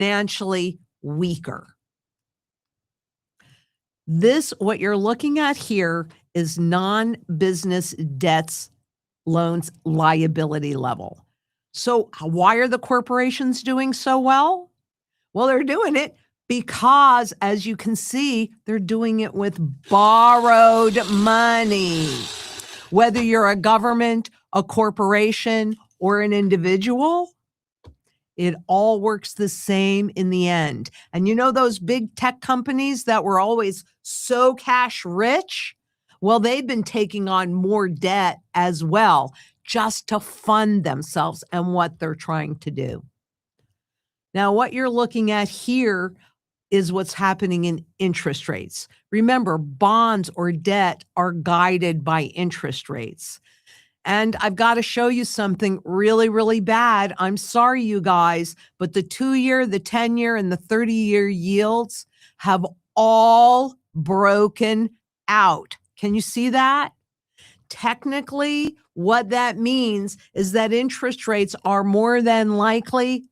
financially weaker. What you're looking at here is non-business debts loans liability level. So why are the corporations doing so well? Well, they're doing it because, as you can see, they're doing it with borrowed money. Whether you're a government, a corporation, or an individual, it all works the same in the end. And you know those big tech companies that were always so cash rich? Well, they've been taking on more debt as well, just to fund themselves and what they're trying to do. Now, what you're looking at here is what's happening in interest rates. Remember, bonds or debt are guided by interest rates. And I've got to show you something really, really bad. I'm sorry, you guys, but the 2-year, the 10-year, and the 30-year yields have all broken out. Can you see that? Technically, what that means is that interest rates are more than likely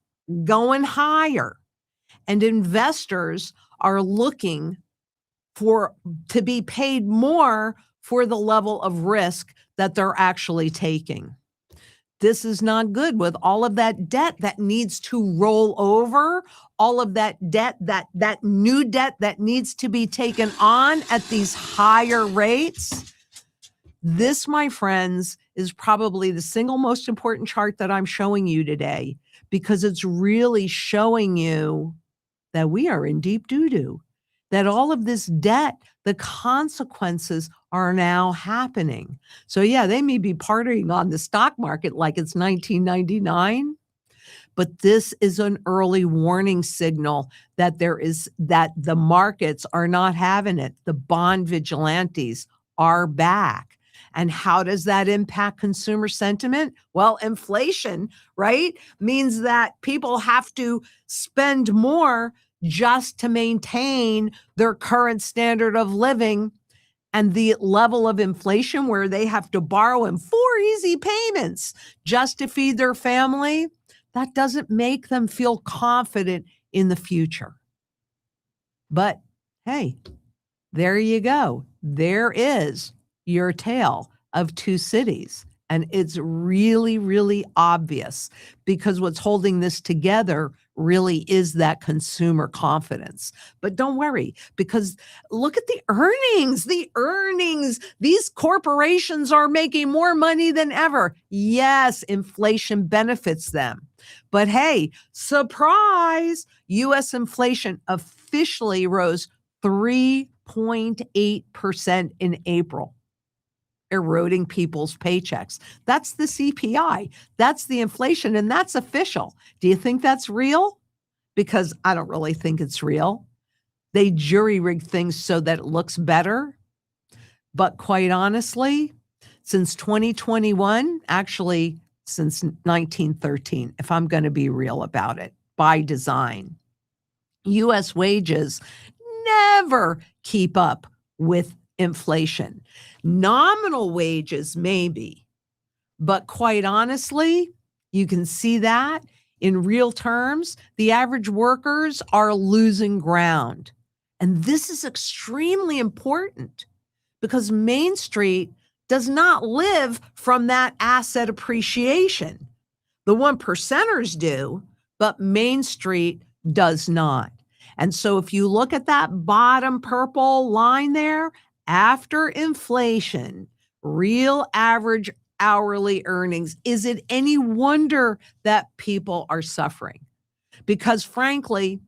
going higher. And investors are looking to be paid more for the level of risk that they're actually taking. This is not good with all of that debt that needs to roll over, all of that debt, that new debt that needs to be taken on at these higher rates. This, my friends, is probably the single most important chart that I'm showing you today, because it's really showing you that we are in deep doo-doo, that all of this debt, the consequences are now happening. So yeah, they may be partying on the stock market like it's 1999, but this is an early warning signal that the markets are not having it. The bond vigilantes are back. And how does that impact consumer sentiment? Well, inflation, right, means that people have to spend more just to maintain their current standard of living. And the level of inflation where they have to borrow in 4 easy payments just to feed their family, that doesn't make them feel confident in the future. But hey, there you go. There is your tale of two cities. And it's really, really obvious, because what's holding this together really is that consumer confidence. But don't worry, because look at the earnings. These corporations are making more money than ever. Yes, inflation benefits them. But hey, surprise, U.S. inflation officially rose 3.8% in April, eroding people's paychecks. That's the CPI. That's the inflation, and that's official. Do you think that's real? Because I don't really think it's real. They jury-rig things so that it looks better. But quite honestly, since 2021, actually since 1913, if I'm going to be real about it, by design, U.S. wages never keep up with inflation. Nominal wages, maybe, but quite honestly, you can see that in real terms, the average workers are losing ground. And this is extremely important, because Main Street does not live from that asset appreciation. The 1%ers do, but Main Street does not. And so if you look at that bottom purple line there, after inflation, real average hourly earnings, is it any wonder that people are suffering? Because frankly,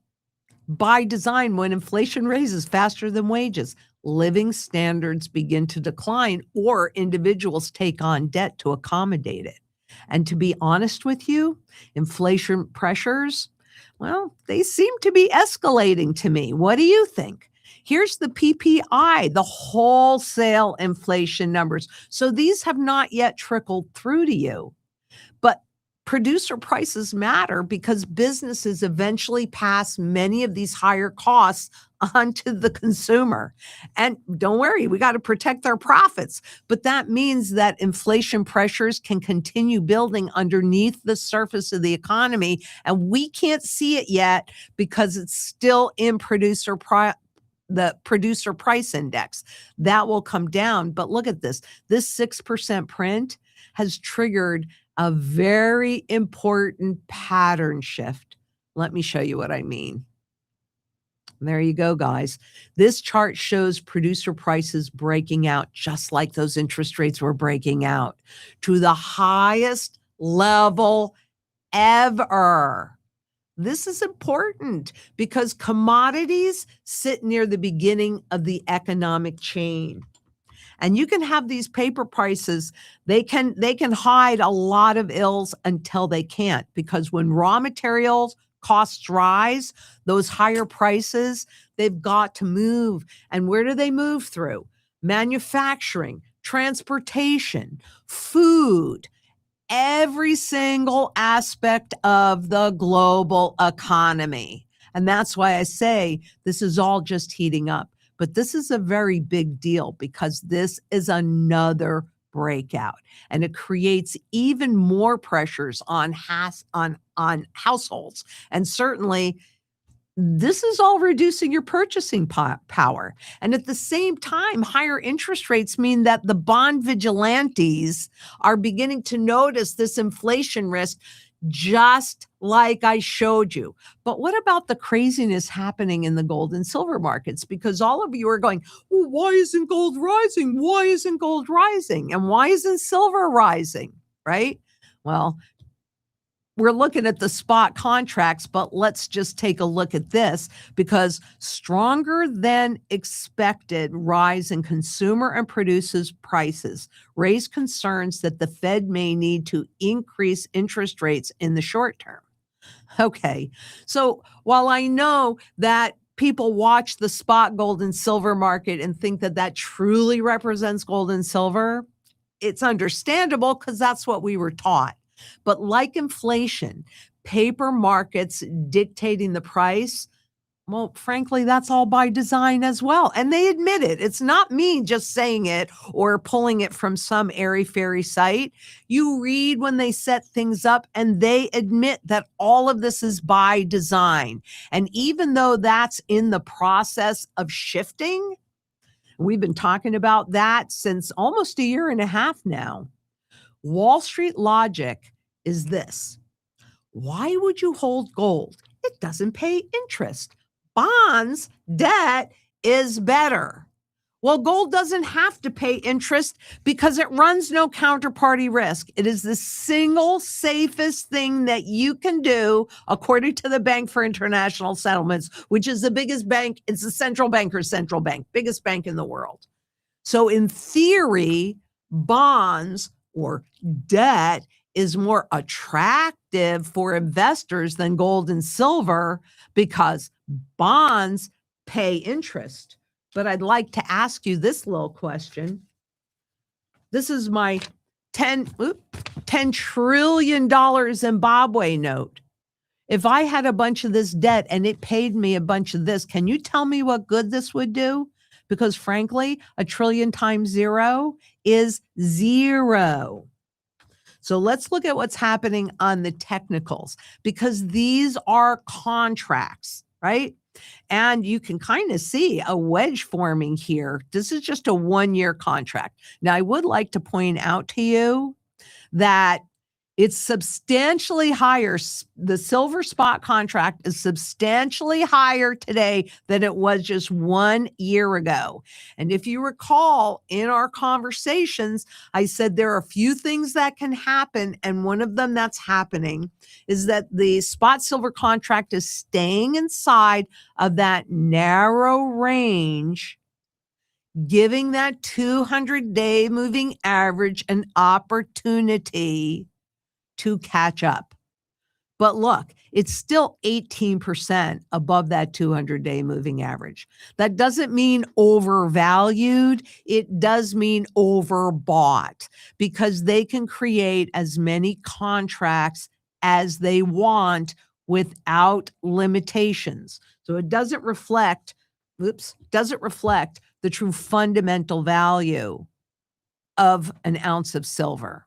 by design, when inflation raises faster than wages, living standards begin to decline, or individuals take on debt to accommodate it. And to be honest with you, inflation pressures, well, they seem to be escalating to me. What do you think? Here's the PPI, the wholesale inflation numbers. So these have not yet trickled through to you. But producer prices matter because businesses eventually pass many of these higher costs onto the consumer. And don't worry, we got to protect our profits. But that means that inflation pressures can continue building underneath the surface of the economy. And we can't see it yet because it's still in the producer price index. That will come down. But look at this. This 6% print has triggered a very important pattern shift. Let me show you what I mean. There you go, guys. This chart shows producer prices breaking out just like those interest rates were breaking out to the highest level ever. This is important because commodities sit near the beginning of the economic chain. And you can have these paper prices, they can hide a lot of ills until they can't, because when raw materials costs rise, those higher prices, they've got to move. And where do they move through? Manufacturing, transportation, food, every single aspect of the global economy. And that's why I say this is all just heating up. But this is a very big deal because this is another breakout, and it creates even more pressures on households. And certainly this is all reducing your purchasing power. And at the same time, higher interest rates mean that the bond vigilantes are beginning to notice this inflation risk, just like I showed you. But what about the craziness happening in the gold and silver markets? Because all of you are going, well, why isn't gold rising? Why isn't gold rising? And why isn't silver rising? Right? Well, we're looking at the spot contracts, but let's just take a look at this, because stronger than expected rise in consumer and producers prices raise concerns that the Fed may need to increase interest rates in the short term. Okay, so while I know that people watch the spot gold and silver market and think that that truly represents gold and silver, it's understandable because that's what we were taught. But like inflation, paper markets dictating the price, well, frankly, that's all by design as well. And they admit it. It's not me just saying it or pulling it from some airy-fairy site. You read when they set things up, and they admit that all of this is by design. And even though that's in the process of shifting, we've been talking about that since almost a year and a half now. Wall Street logic is this: why would you hold gold? It doesn't pay interest. Bonds, debt is better. Well, gold doesn't have to pay interest because it runs no counterparty risk. It is the single safest thing that you can do, according to the Bank for International Settlements, which is the biggest bank. It's the central banker's central bank, biggest bank in the world. So in theory, bonds or debt is more attractive for investors than gold and silver because bonds pay interest. But I'd like to ask you this little question. This is my $10 trillion Zimbabwe note. If I had a bunch of this debt and it paid me a bunch of this, can you tell me what good this would do? Because frankly, a trillion times zero is zero. So let's look at what's happening on the technicals, because these are contracts, right? And you can kind of see a wedge forming here. This is just a 1-year contract. Now, I would like to point out to you that it's substantially higher. The silver spot contract is substantially higher today than it was just 1 year ago. And if you recall in our conversations, I said there are a few things that can happen. And one of them that's happening is that the spot silver contract is staying inside of that narrow range, giving that 200-day moving average an opportunity to catch up. But look, it's still 18% above that 200-day moving average. That doesn't mean overvalued. It does mean overbought, because they can create as many contracts as they want without limitations. So it doesn't reflect the true fundamental value of an ounce of silver.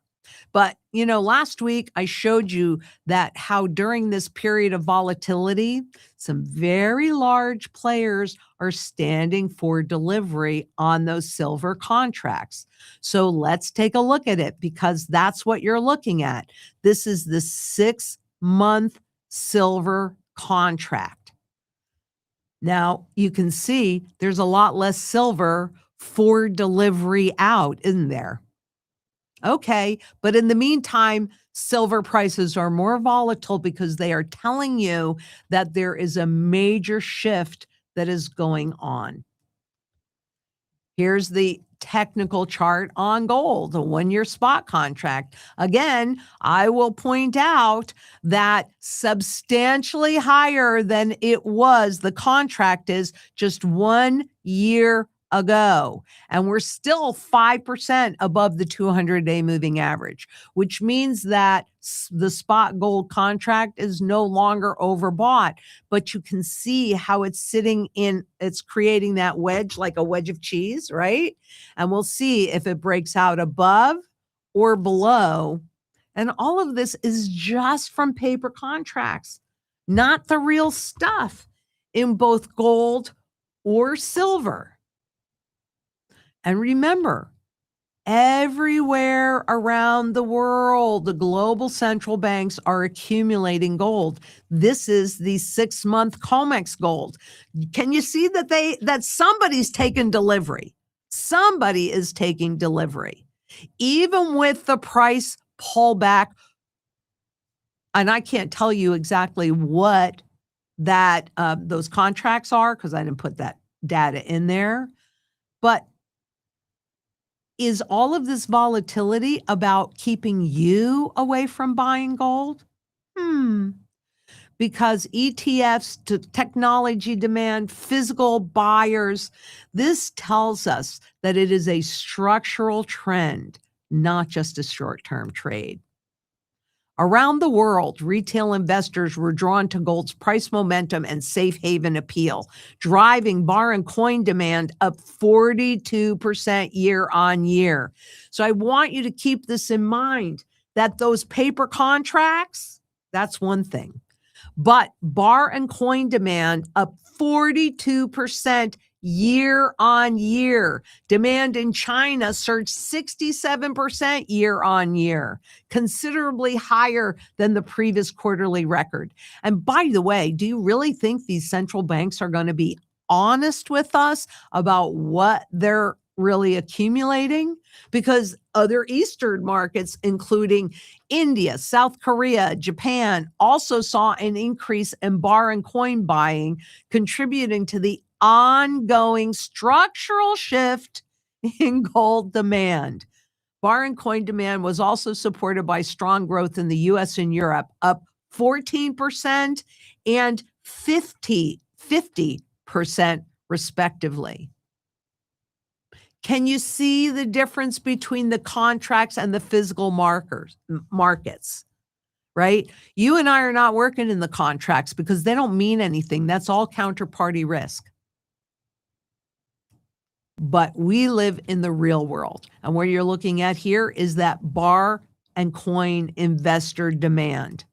But, last week I showed you that how during this period of volatility, some very large players are standing for delivery on those silver contracts. So let's take a look at it because that's what you're looking at. This is the 6-month silver contract. Now, you can see there's a lot less silver for delivery out, isn't there? Okay, but in the meantime, silver prices are more volatile because they are telling you that there is a major shift that is going on. Here's the technical chart on gold, a 1-year spot contract. Again, I will point out that substantially higher than it was, the contract is just 1 year ago. And we're still 5% above the 200-day moving average, which means that the spot gold contract is no longer overbought. But you can see how it's creating that wedge, like a wedge of cheese, right? And we'll see if it breaks out above or below. And all of this is just from paper contracts, not the real stuff in both gold or silver. And remember, everywhere around the world, the global central banks are accumulating gold. This is the 6-month COMEX gold. Can you see that somebody's taken delivery? Somebody is taking delivery. Even with the price pullback, and I can't tell you exactly what that those contracts are because I didn't put that data in there, but is all of this volatility about keeping you away from buying gold? Because ETFs, to technology demand, physical buyers, this tells us that it is a structural trend, not just a short-term trade. Around the world, retail investors were drawn to gold's price momentum and safe haven appeal, driving bar and coin demand up 42% year on year. So I want you to keep this in mind that those paper contracts, that's one thing. But bar and coin demand up 42% year on year. Demand in China surged 67% year on year, considerably higher than the previous quarterly record. And by the way, do you really think these central banks are going to be honest with us about what they're really accumulating? Because other Eastern markets, including India, South Korea, Japan, also saw an increase in bar and coin buying, contributing to the ongoing structural shift in gold demand. Bar and coin demand was also supported by strong growth in the US and Europe, up 14% and 50% respectively. Can you see the difference between the contracts and the physical markets? Right? You and I are not working in the contracts because they don't mean anything. That's all counterparty risk. But we live in the real world. And what you're looking at here is that bar and coin investor demand.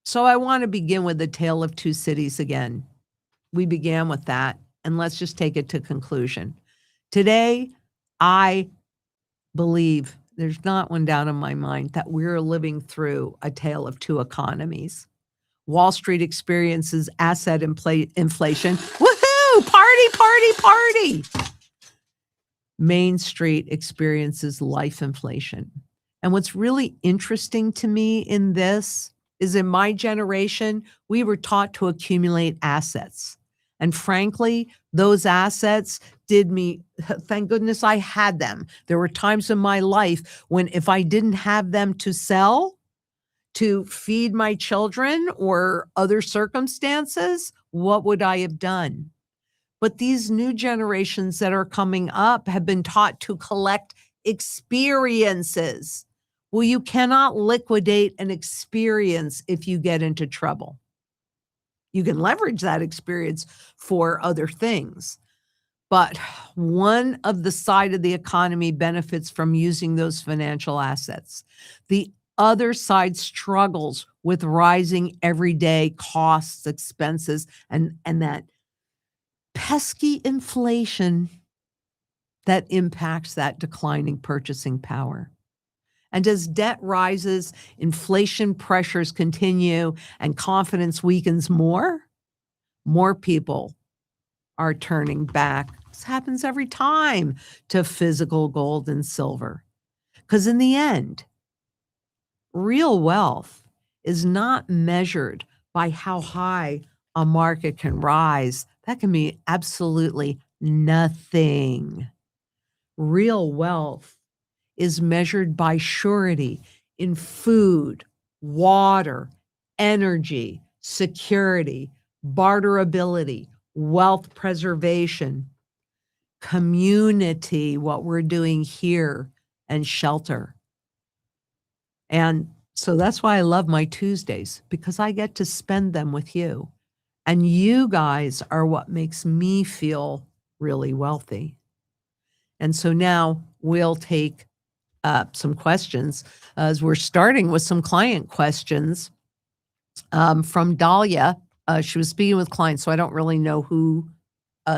So I want to begin with the tale of two cities again. We began with that, and let's just take it to conclusion. Today, I believe there's not one doubt in my mind that we're living through a tale of two economies. Wall Street experiences asset inflation. Woohoo! Party, party, party! Main Street experiences life inflation. And what's really interesting to me in this is in my generation, we were taught to accumulate assets. And frankly, those assets did me, thank goodness I had them. There were times in my life when if I didn't have them to sell, to feed my children or other circumstances, what would I have done? But these new generations that are coming up have been taught to collect experiences. Well, you cannot liquidate an experience if you get into trouble. You can leverage that experience for other things. But one of the side of the economy benefits from using those financial assets. The other side struggles with rising everyday costs, expenses, and that pesky inflation that impacts that declining purchasing power. And as debt rises, inflation pressures continue, and confidence weakens more people are turning back. This happens every time to physical gold and silver. Because in the end, real wealth is not measured by how high a market can rise. That can be absolutely nothing. Real wealth is measured by surety in food, water, energy, security, barterability, wealth preservation, community, what we're doing here, and shelter. And so that's why I love my Tuesdays, because I get to spend them with you. And you guys are what makes me feel really wealthy. And so now we'll take some questions as we're starting with some client questions from Dahlia. She was speaking with clients, so I don't really know who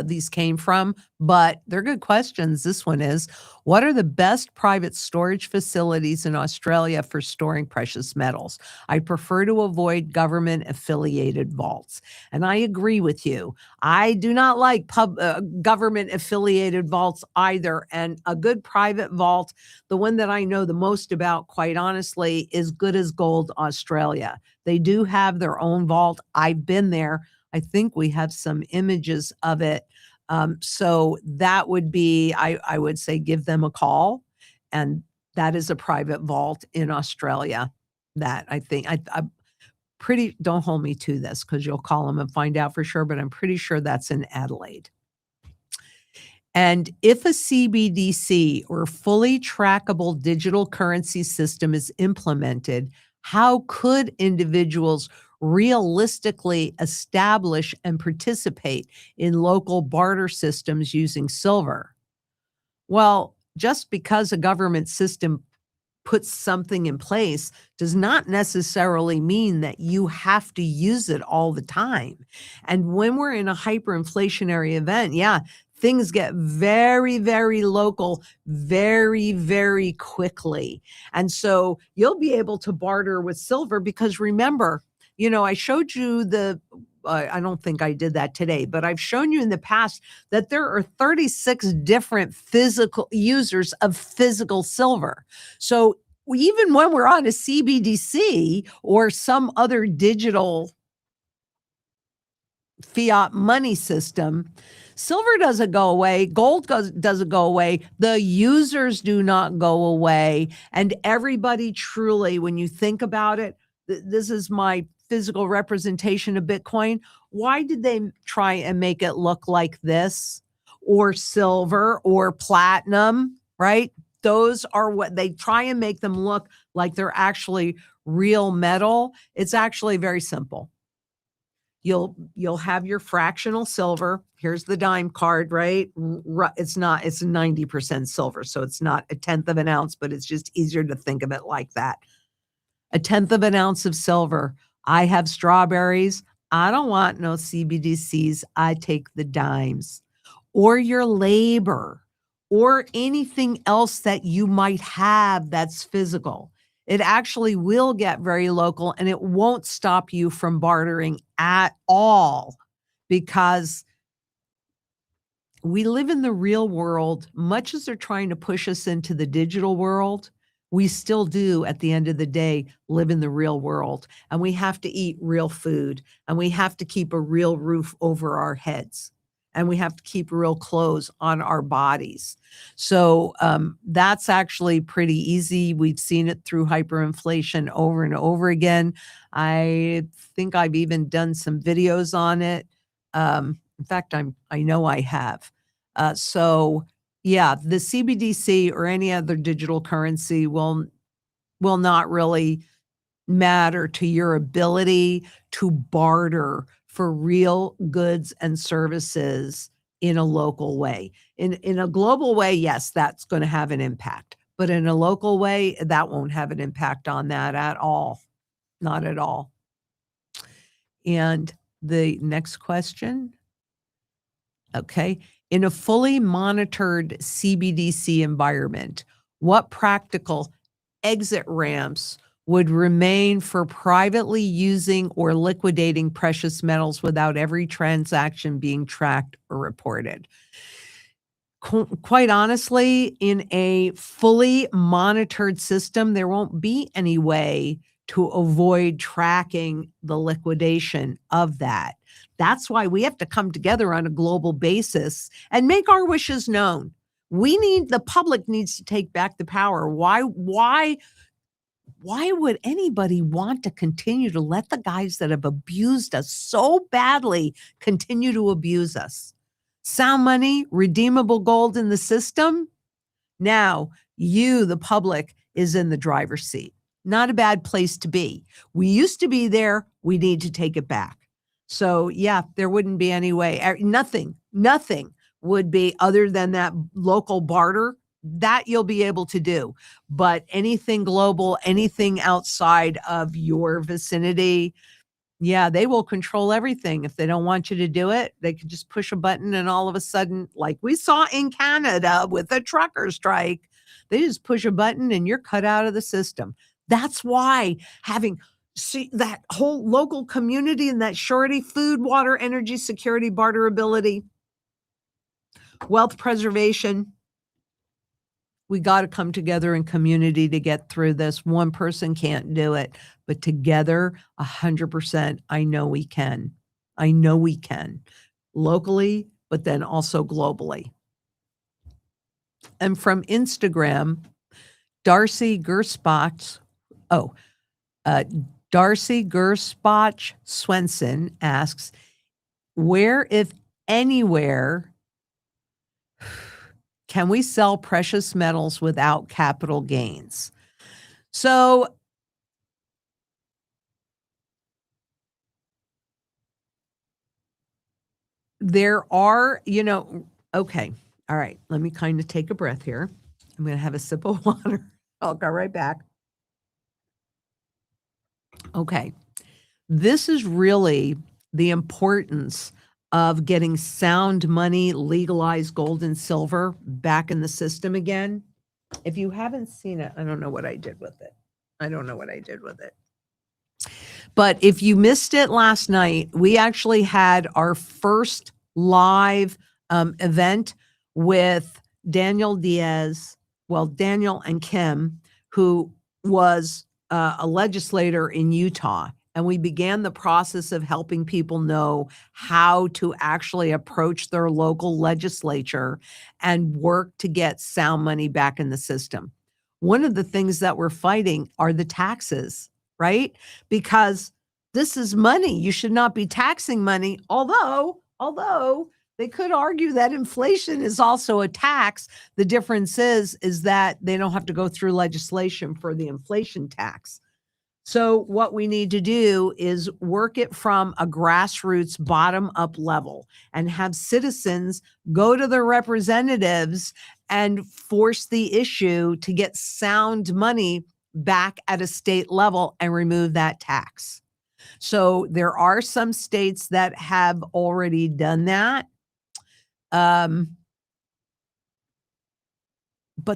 these came from, but they're good questions. This one is, what are the best private storage facilities in Australia for storing precious metals? I prefer to avoid government affiliated vaults. And I agree with you. I do not like government affiliated vaults either. And a good private vault, the one that I know the most about, quite honestly, is Good as Gold Australia. They do have their own vault. I've been there. I think we have some images of it. So that would be, I would say, give them a call. And that is a private vault in Australia that I think, I'm pretty, don't hold me to this because you'll call them and find out for sure, but I'm pretty sure that's in Adelaide. And if a CBDC or fully trackable digital currency system is implemented, how could individuals realistically establish and participate in local barter systems using silver? Well, just because a government system puts something in place does not necessarily mean that you have to use it all the time. And when we're in a hyperinflationary event, yeah, things get very, very local, very, very quickly. And so you'll be able to barter with silver because remember, I showed you I don't think I did that today, but I've shown you in the past that there are 36 different physical users of physical silver. So even when we're on a CBDC or some other digital fiat money system, silver doesn't go away, doesn't go away, the users do not go away. And everybody truly, when you think about it, this is my physical representation of Bitcoin. Why did they try and make it look like this, or silver or platinum, right? Those are what they try and make them look like they're actually real metal. It's actually very simple. You'll have your fractional silver. Here's the dime card, right? It's 90% silver. So it's not a tenth of an ounce, but it's just easier to think of it like that. A tenth of an ounce of silver. I have strawberries. I don't want no CBDCs. I take the dimes. Or your labor, or anything else that you might have that's physical. It actually will get very local and it won't stop you from bartering at all because we live in the real world. Much as they're trying to push us into the digital world, we still do, at the end of the day, live in the real world. And we have to eat real food, and we have to keep a real roof over our heads, and we have to keep real clothes on our bodies. So that's actually pretty easy. We've seen it through hyperinflation over and over again. I think I've even done some videos on it. In fact, I know I have. So yeah, the CBDC or any other digital currency will will not really matter to your ability to barter for real goods and services in a local way. In a global way, yes, that's going to have an impact. But in a local way, that won't have an impact on that at all. Not at all. And the next question. Okay. In a fully monitored CBDC environment, what practical exit ramps would remain for privately using or liquidating precious metals without every transaction being tracked or reported? Quite honestly, in a fully monitored system, there won't be any way to avoid tracking the liquidation of that. That's why we have to come together on a global basis and make our wishes known. The public needs to take back the power. Why would anybody want to continue to let the guys that have abused us so badly continue to abuse us? Sound money, redeemable gold in the system. Now, you, the public, is in the driver's seat. Not a bad place to be. We used to be there. We need to take it back. So, yeah, there wouldn't be any way. Nothing would be other than that local barter that you'll be able to do. But anything global, anything outside of your vicinity, yeah, they will control everything. If they don't want you to do it, they can just push a button and all of a sudden, like we saw in Canada with the trucker strike, they just push a button and you're cut out of the system. That's why see that whole local community and that surety, food, water, energy, security, barterability, wealth preservation, we got to come together in community to get through this. One person can't do it, but together, 100%, I know we can. I know we can. Locally, but then also globally. And from Instagram, Darcy Gerspach, Darcy Gerspach Swenson asks, where, if anywhere, can we sell precious metals without capital gains? So there are, okay. All right. Let me kind of take a breath here. I'm going to have a sip of water. I'll go right back. Okay. This is really the importance of getting sound money, legalized gold and silver back in the system again. If you haven't seen it, I don't know what I did with it. But if you missed it last night, we actually had our first live event with Daniel and Kim, who was a legislator in Utah. And we began the process of helping people know how to actually approach their local legislature and work to get sound money back in the system. One of the things that we're fighting are the taxes, right? Because this is money. You should not be taxing money, although they could argue that inflation is also a tax. The difference is that they don't have to go through legislation for the inflation tax. So what we need to do is work it from a grassroots bottom-up level and have citizens go to their representatives and force the issue to get sound money back at a state level and remove that tax. So there are some states that have already done that. But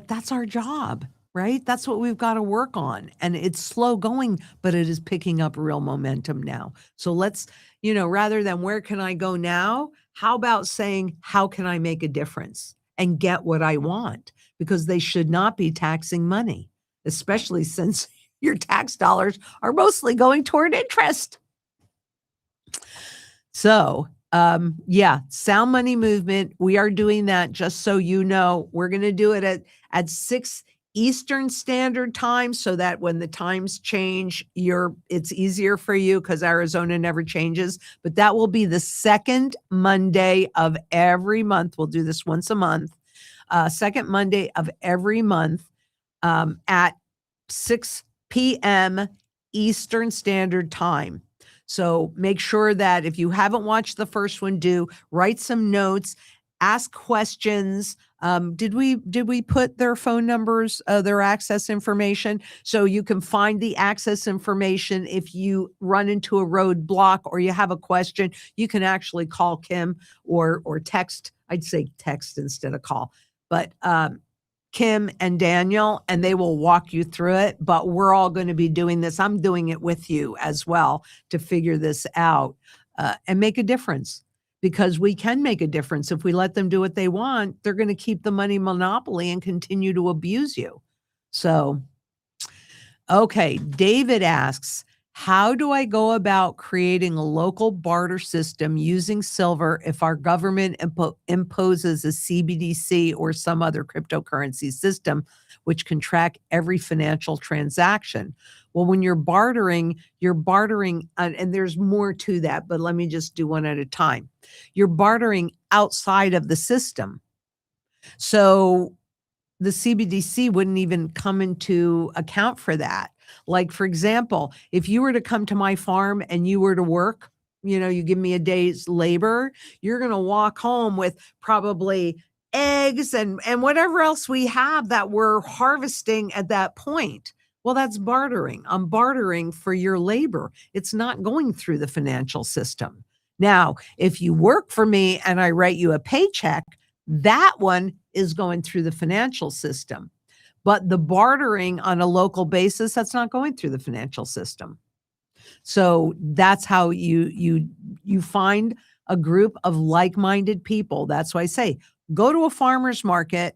that's our job, right? That's what we've got to work on. And it's slow going, but it is picking up real momentum now. So let's, rather than where can I go now, how about saying, how can I make a difference and get what I want? Because they should not be taxing money, especially since your tax dollars are mostly going toward interest. So, sound money movement. We are doing that, just so you know. We're going to do it at 6 Eastern Standard Time so that when the times change, it's easier for you because Arizona never changes. But that will be the second Monday of every month. We'll do this once a month. Second Monday of every month at 6 p.m. Eastern Standard Time. So make sure that if you haven't watched the first one, do write some notes, ask questions. Did we put their phone numbers, their access information, so you can find the access information if you run into a roadblock or you have a question? You can actually call Kim or text. I'd say text instead of call, but Kim and Daniel, and they will walk you through it. But we're all going to be doing this. I'm doing it with you as well to figure this out and make a difference, because we can make a difference. If we let them do what they want, they're going to keep the money monopoly and continue to abuse you. So, okay, David asks, how do I go about creating a local barter system using silver if our government imposes a CBDC or some other cryptocurrency system which can track every financial transaction? Well, when you're bartering, and there's more to that, but let me just do one at a time. You're bartering outside of the system. So the CBDC wouldn't even come into account for that. Like, for example, if you were to come to my farm and you were to work, you give me a day's labor, you're going to walk home with probably eggs and whatever else we have that we're harvesting at that point. Well, that's bartering. I'm bartering for your labor. It's not going through the financial system. Now, if you work for me and I write you a paycheck, that one is going through the financial system. But the bartering on a local basis, that's not going through the financial system. So that's how you find a group of like-minded people. That's why I say, go to a farmer's market,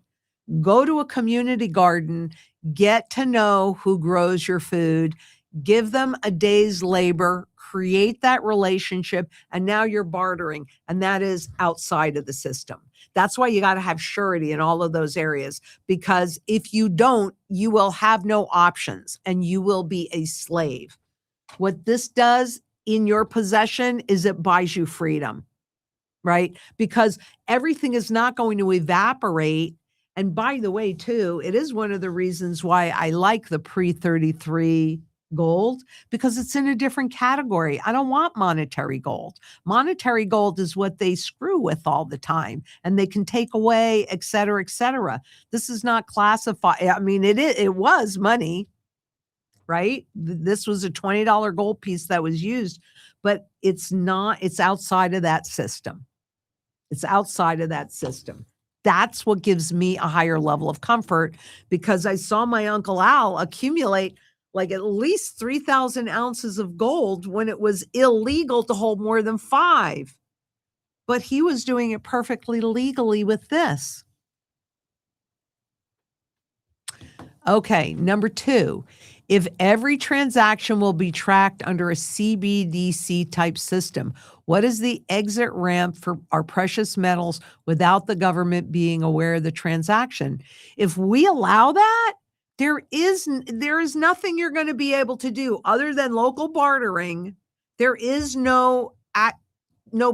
go to a community garden, get to know who grows your food, give them a day's labor, create that relationship, and now you're bartering, and that is outside of the system. That's why you got to have surety in all of those areas, because if you don't, you will have no options and you will be a slave. What this does in your possession is it buys you freedom, right? Because everything is not going to evaporate. And by the way, too, it is one of the reasons why I like the pre-33 gold, because it's in a different category. I don't want monetary gold. Monetary gold is what they screw with all the time, and they can take away, et cetera, et cetera. This is not classified. I mean, it was money, right? This was a $20 gold piece that was used, but it's not, it's outside of that system. It's outside of that system. That's what gives me a higher level of comfort, because I saw my Uncle Al accumulate like at least 3,000 ounces of gold when it was illegal to hold more than 5. But he was doing it perfectly legally with this. Okay, number 2, if every transaction will be tracked under a CBDC type system, what is the exit ramp for our precious metals without the government being aware of the transaction? If we allow that, there is nothing you're going to be able to do other than local bartering. There is no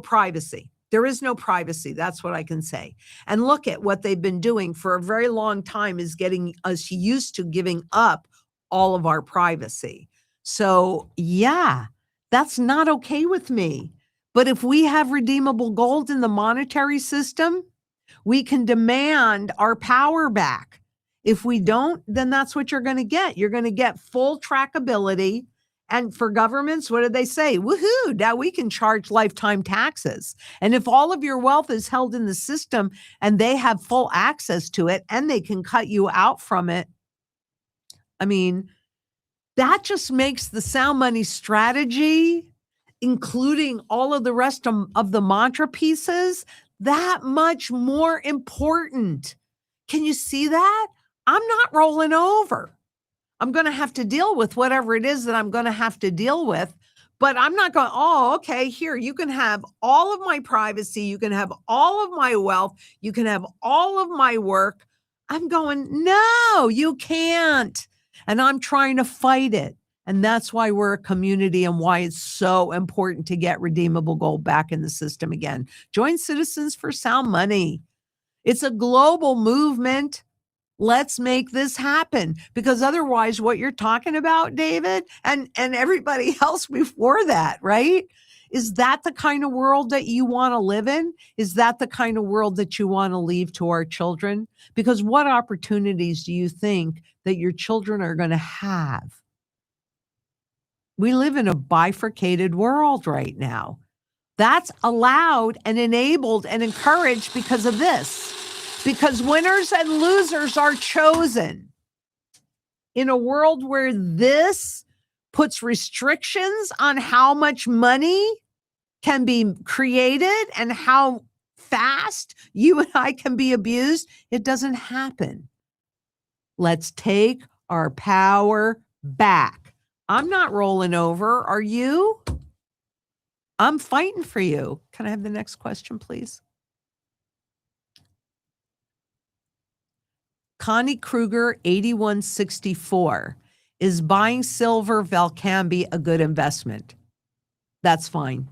privacy. There is no privacy. That's what I can say. And look at what they've been doing for a very long time, is getting us used to giving up all of our privacy. So yeah, that's not okay with me. But if we have redeemable gold in the monetary system, we can demand our power back. If we don't, then that's what you're going to get. You're going to get full trackability. And for governments, what did they say? Woohoo, now we can charge lifetime taxes. And if all of your wealth is held in the system and they have full access to it and they can cut you out from it, I mean, that just makes the sound money strategy, including all of the rest of the mantra pieces, that much more important. Can you see that? I'm not rolling over. I'm going to have to deal with whatever it is that I'm going to have to deal with, but I'm not going, oh, okay, here, you can have all of my privacy. You can have all of my wealth. You can have all of my work. I'm going, no, you can't. And I'm trying to fight it. And that's why we're a community and why it's so important to get redeemable gold back in the system again. Join Citizens for Sound Money. It's a global movement. Let's make this happen, because otherwise what you're talking about, David, and everybody else before that, right? Is that the kind of world that you want to live in? Is that the kind of world that you want to leave to our children? Because what opportunities do you think that your children are going to have? We live in a bifurcated world right now. That's allowed and enabled and encouraged because of this. Because winners and losers are chosen. In a world where this puts restrictions on how much money can be created and how fast you and I can be abused, it doesn't happen. Let's take our power back. I'm not rolling over. Are you? I'm fighting for you. Can I have the next question, please? Connie Kruger, 8164. Is buying silver Valcambi a good investment? That's fine.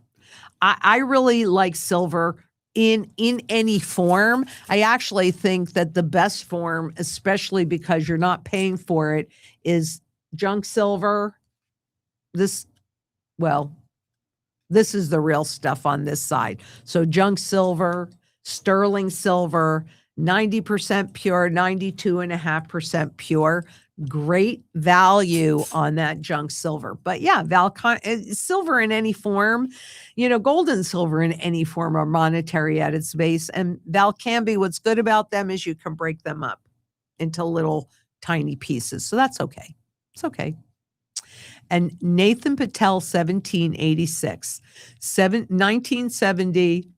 I really like silver in any form. I actually think that the best form, especially because you're not paying for it, is junk silver. This is the real stuff on this side. So junk silver, sterling silver, 90% pure, 92.5% pure. Great value on that junk silver. But yeah, silver in any form, gold and silver in any form are monetary at its base. And Valcambi, what's good about them is you can break them up into little tiny pieces. So that's okay. It's okay. And Nathan Patel, 1786, 1970,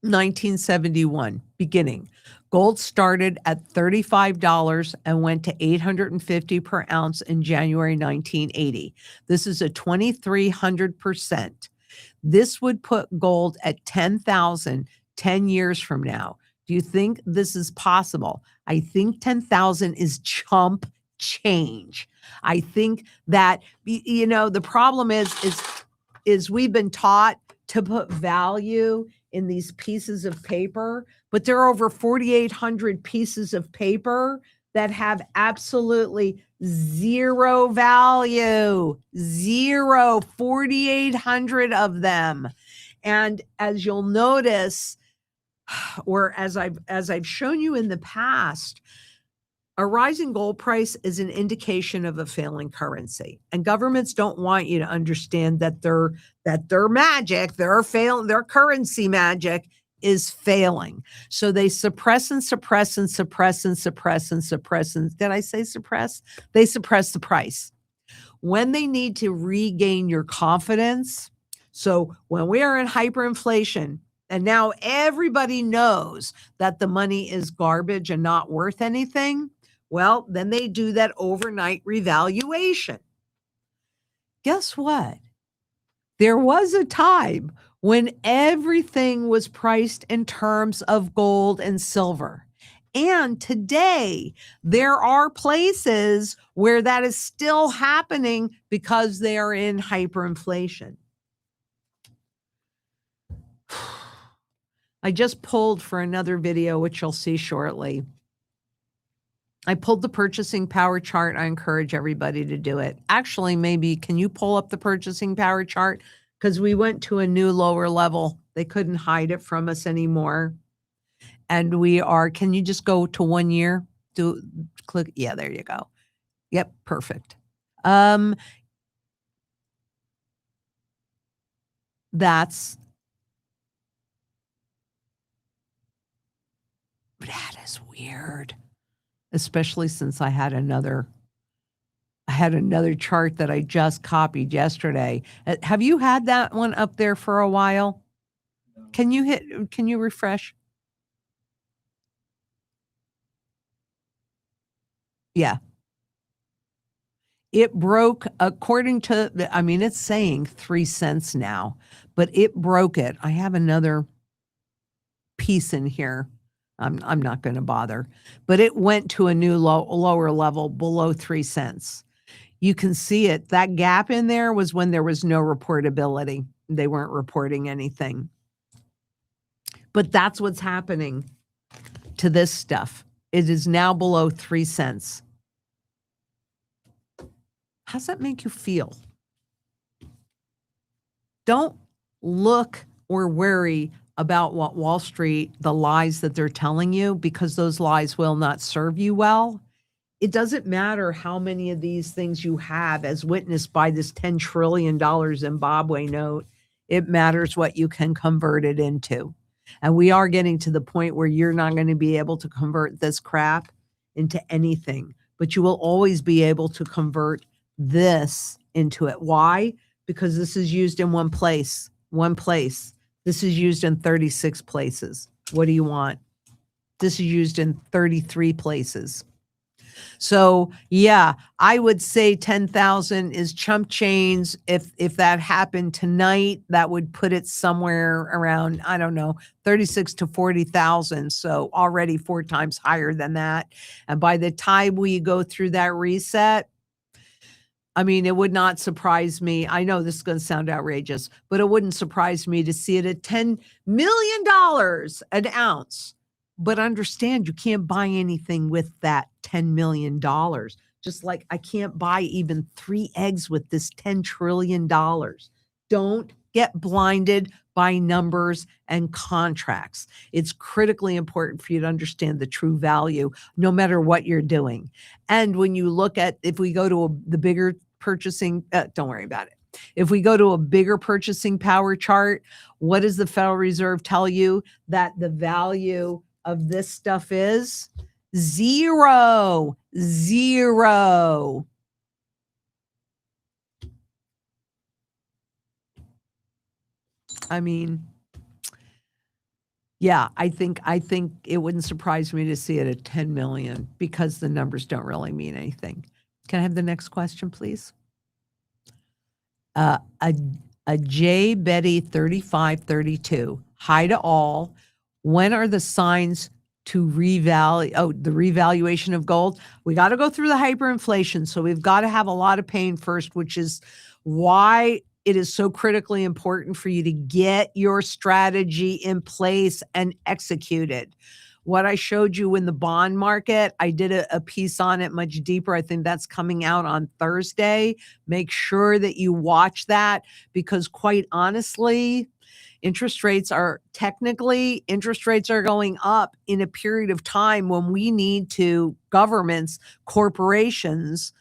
1971, beginning. Gold started at $35 and went to $850 per ounce in January 1980. This is a 2,300%. This would put gold at 10,000 10 years from now. Do you think this is possible? I think 10,000 is chump change. I think that, the problem is we've been taught to put value in these pieces of paper, but there are over 4,800 pieces of paper that have absolutely zero value. 4,800 of them. And as you'll notice, or as I've shown you in the past, a rising gold price is an indication of a failing currency, and governments don't want you to understand that their magic, their currency magic is failing. So they suppress and suppress and suppress and suppress and suppress. And did I say suppress? They suppress the price when they need to regain your confidence. So when we are in hyperinflation, and now everybody knows that the money is garbage and not worth anything, well, then they do that overnight revaluation. Guess what? There was a time when everything was priced in terms of gold and silver. And today, there are places where that is still happening because they are in hyperinflation. I just pulled for another video, which you'll see shortly. I pulled the purchasing power chart. I encourage everybody to do it. Actually, maybe can you pull up the purchasing power chart? Because we went to a new lower level. They couldn't hide it from us anymore. And can you just go to 1 year? Click. Yeah, there you go. Yep, perfect. That is weird. Especially since I had another chart that I just copied yesterday. Have you had that one up there for a while? No. Can you refresh? Yeah. It broke according to, it's saying 3 cents now, but it broke it. I have another piece in here. I'm not going to bother, but it went to a new lower level below 3 cents. You can see it. That gap in there was when there was no reportability. They weren't reporting anything. But that's what's happening to this stuff. It is now below 3 cents. How's that make you feel? Don't look or worry about what Wall Street, the lies that they're telling you, because those lies will not serve you well. It doesn't matter how many of these things you have, as witnessed by this $10 trillion Zimbabwe note. It matters what you can convert it into. And we are getting to the point where you're not going to be able to convert this crap into anything, but you will always be able to convert this into it. Why? Because this is used in one place. This is used in 36 places. What do you want? This is used in 33 places. So yeah, I would say 10,000 is chump change. If that happened tonight, that would put it somewhere around, I don't know, 36 to 40,000. So already 4 times higher than that. And by the time we go through that reset, I mean, it would not surprise me. I know this is going to sound outrageous, but it wouldn't surprise me to see it at $10 million an ounce. But understand, you can't buy anything with that $10 million. Just like I can't buy even 3 eggs with this $10 trillion. Don't get blinded by numbers and contracts. It's critically important for you to understand the true value, no matter what you're doing. And when you look at, if we go to the bigger purchasing, don't worry about it. If we go to a bigger purchasing power chart, what does the Federal Reserve tell you that the value of this stuff is? Zero. I mean, yeah, I think it wouldn't surprise me to see it at 10 million because the numbers don't really mean anything. Can I have the next question, please? A J Betty 3532. Hi to all. When are the signs to the revaluation of gold? We got to go through the hyperinflation. So we've got to have a lot of pain first, which is why it is so critically important for you to get your strategy in place and executed. What I showed you in the bond market, I did a piece on it much deeper. I think that's coming out on Thursday. Make sure that you watch that because quite honestly, interest rates are going up in a period of time when we need to, governments, corporations,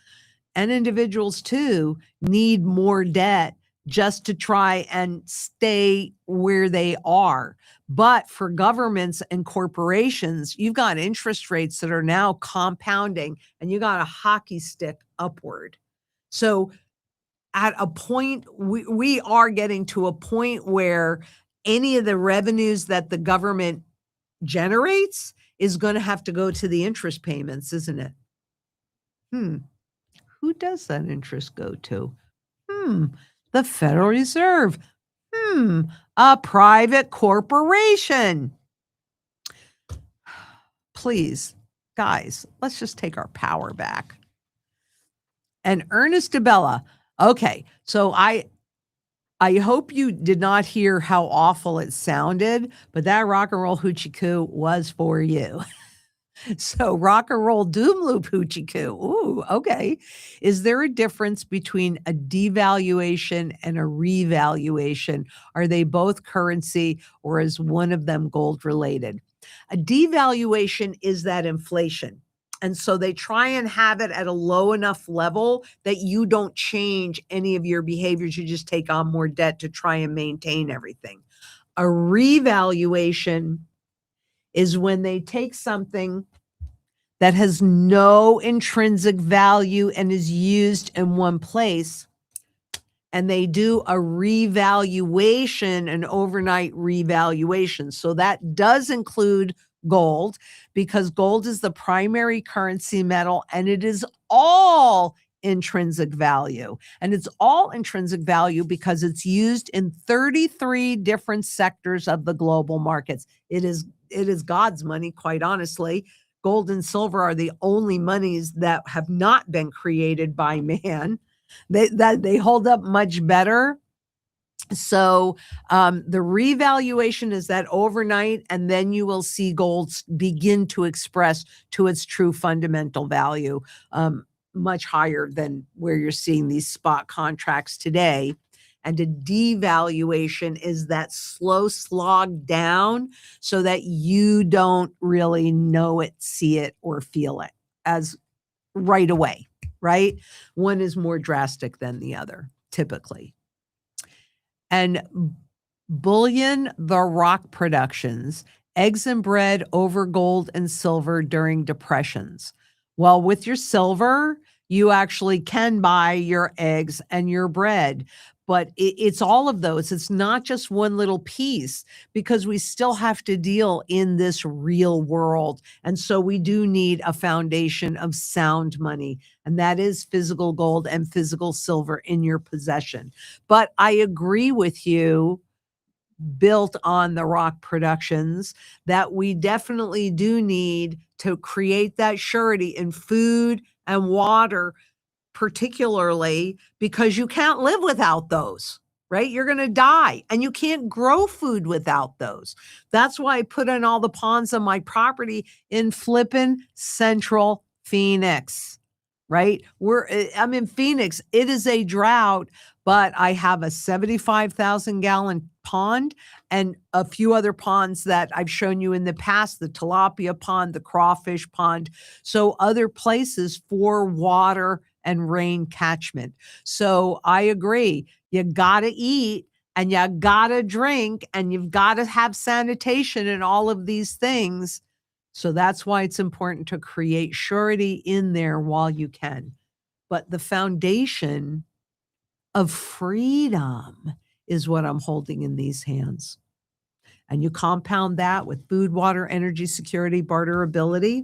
and individuals too, need more debt just to try and stay where they are. But for governments and corporations, you've got interest rates that are now compounding and you got a hockey stick upward. So at a point, we are getting to a point where any of the revenues that the government generates is going to have to go to the interest payments, isn't it? Who does that interest go to? The Federal Reserve. A private corporation. Please, guys, let's just take our power back. And Ernest DeBella. Okay, so I hope you did not hear how awful it sounded, but that rock and roll hoochie coo was for you. So rock and roll doom loop hoochie coo. Ooh, okay. Is there a difference between a devaluation and a revaluation? Are they both currency or is one of them gold related? A devaluation is that inflation. And so they try and have it at a low enough level that you don't change any of your behaviors. You just take on more debt to try and maintain everything. A revaluation is when they take something that has no intrinsic value and is used in one place, and they do a revaluation, an overnight revaluation. So that does include gold because gold is the primary currency metal and it is all intrinsic value. And it's all intrinsic value because it's used in 33 different sectors of the global markets. It is God's money, quite honestly. Gold and silver are the only monies that have not been created by man. They hold up much better. So the revaluation is that overnight, and then you will see gold begin to express to its true fundamental value, much higher than where you're seeing these spot contracts today. And a devaluation is that slow slog down so that you don't really know it, see it, or feel it as right away, right? One is more drastic than the other, typically. And bullion, the rock productions, eggs and bread over gold and silver during depressions. Well, with your silver, you actually can buy your eggs and your bread, but it's all of those. It's not just one little piece because we still have to deal in this real world. And so we do need a foundation of sound money, and that is physical gold and physical silver in your possession. But I agree with you, built on the rock productions, that we definitely do need to create that surety in food and water, particularly because you can't live without those, right? You're going to die, and you can't grow food without those. That's why I put in all the ponds on my property in flippin' Central Phoenix, right? I'm in Phoenix. It is a drought, but I have a 75,000 gallon pond and a few other ponds that I've shown you in the past, the tilapia pond, the crawfish pond. So other places for water and rain catchment. So I agree. You got to eat and you got to drink and you've got to have sanitation and all of these things. So that's why it's important to create surety in there while you can. But the foundation of freedom is what I'm holding in these hands. And you compound that with food, water, energy security, barterability,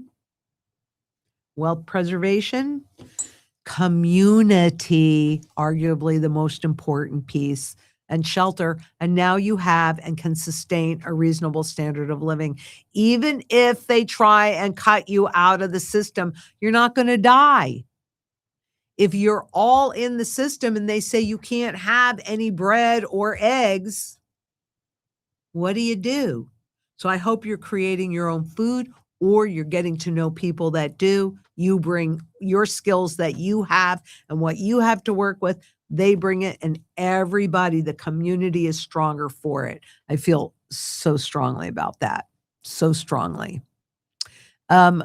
wealth preservation, community, arguably the most important piece, and shelter. And now you have and can sustain a reasonable standard of living. Even if they try and cut you out of the system, you're not going to die. If you're all in the system and they say you can't have any bread or eggs, what do you do? So I hope you're creating your own food or you're getting to know people that do. You bring your skills that you have and what you have to work with. They bring it, and everybody, the community is stronger for it. I feel so strongly about that. So strongly. Oh,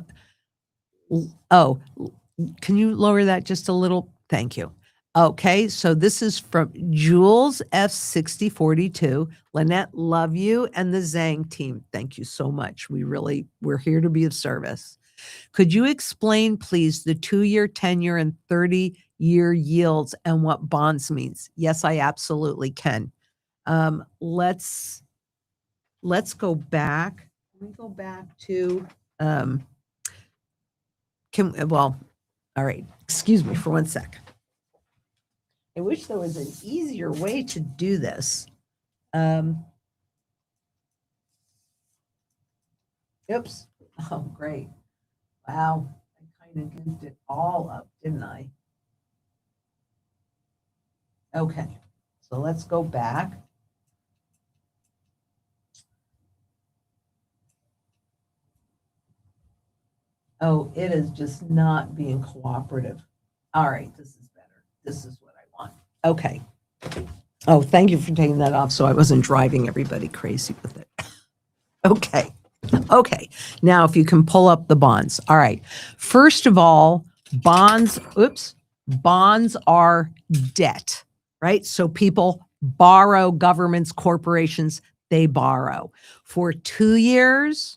can you lower that just a little? Thank you. Okay, so this is from Jules F6042. Lynette, love you, and the Zang team. Thank you so much. We're here to be of service. Could you explain, please, the 2-year, 10-year, and 30-year yields and what bonds means? Yes, I absolutely can. Let's go back. Can we go back to all right. Excuse me for one sec. I wish there was an easier way to do this. Oops. Oh, great. Wow. I kind of goofed it all up, didn't I? Okay. So let's go back. Oh, it is just not being cooperative. All right. This is better. This is what I want. Okay. Oh, thank you for taking that off so I wasn't driving everybody crazy with it. Okay. Okay. Now, if you can pull up the bonds. All right. First of all, bonds are debt, right? So people borrow, governments, corporations, they borrow for 2 years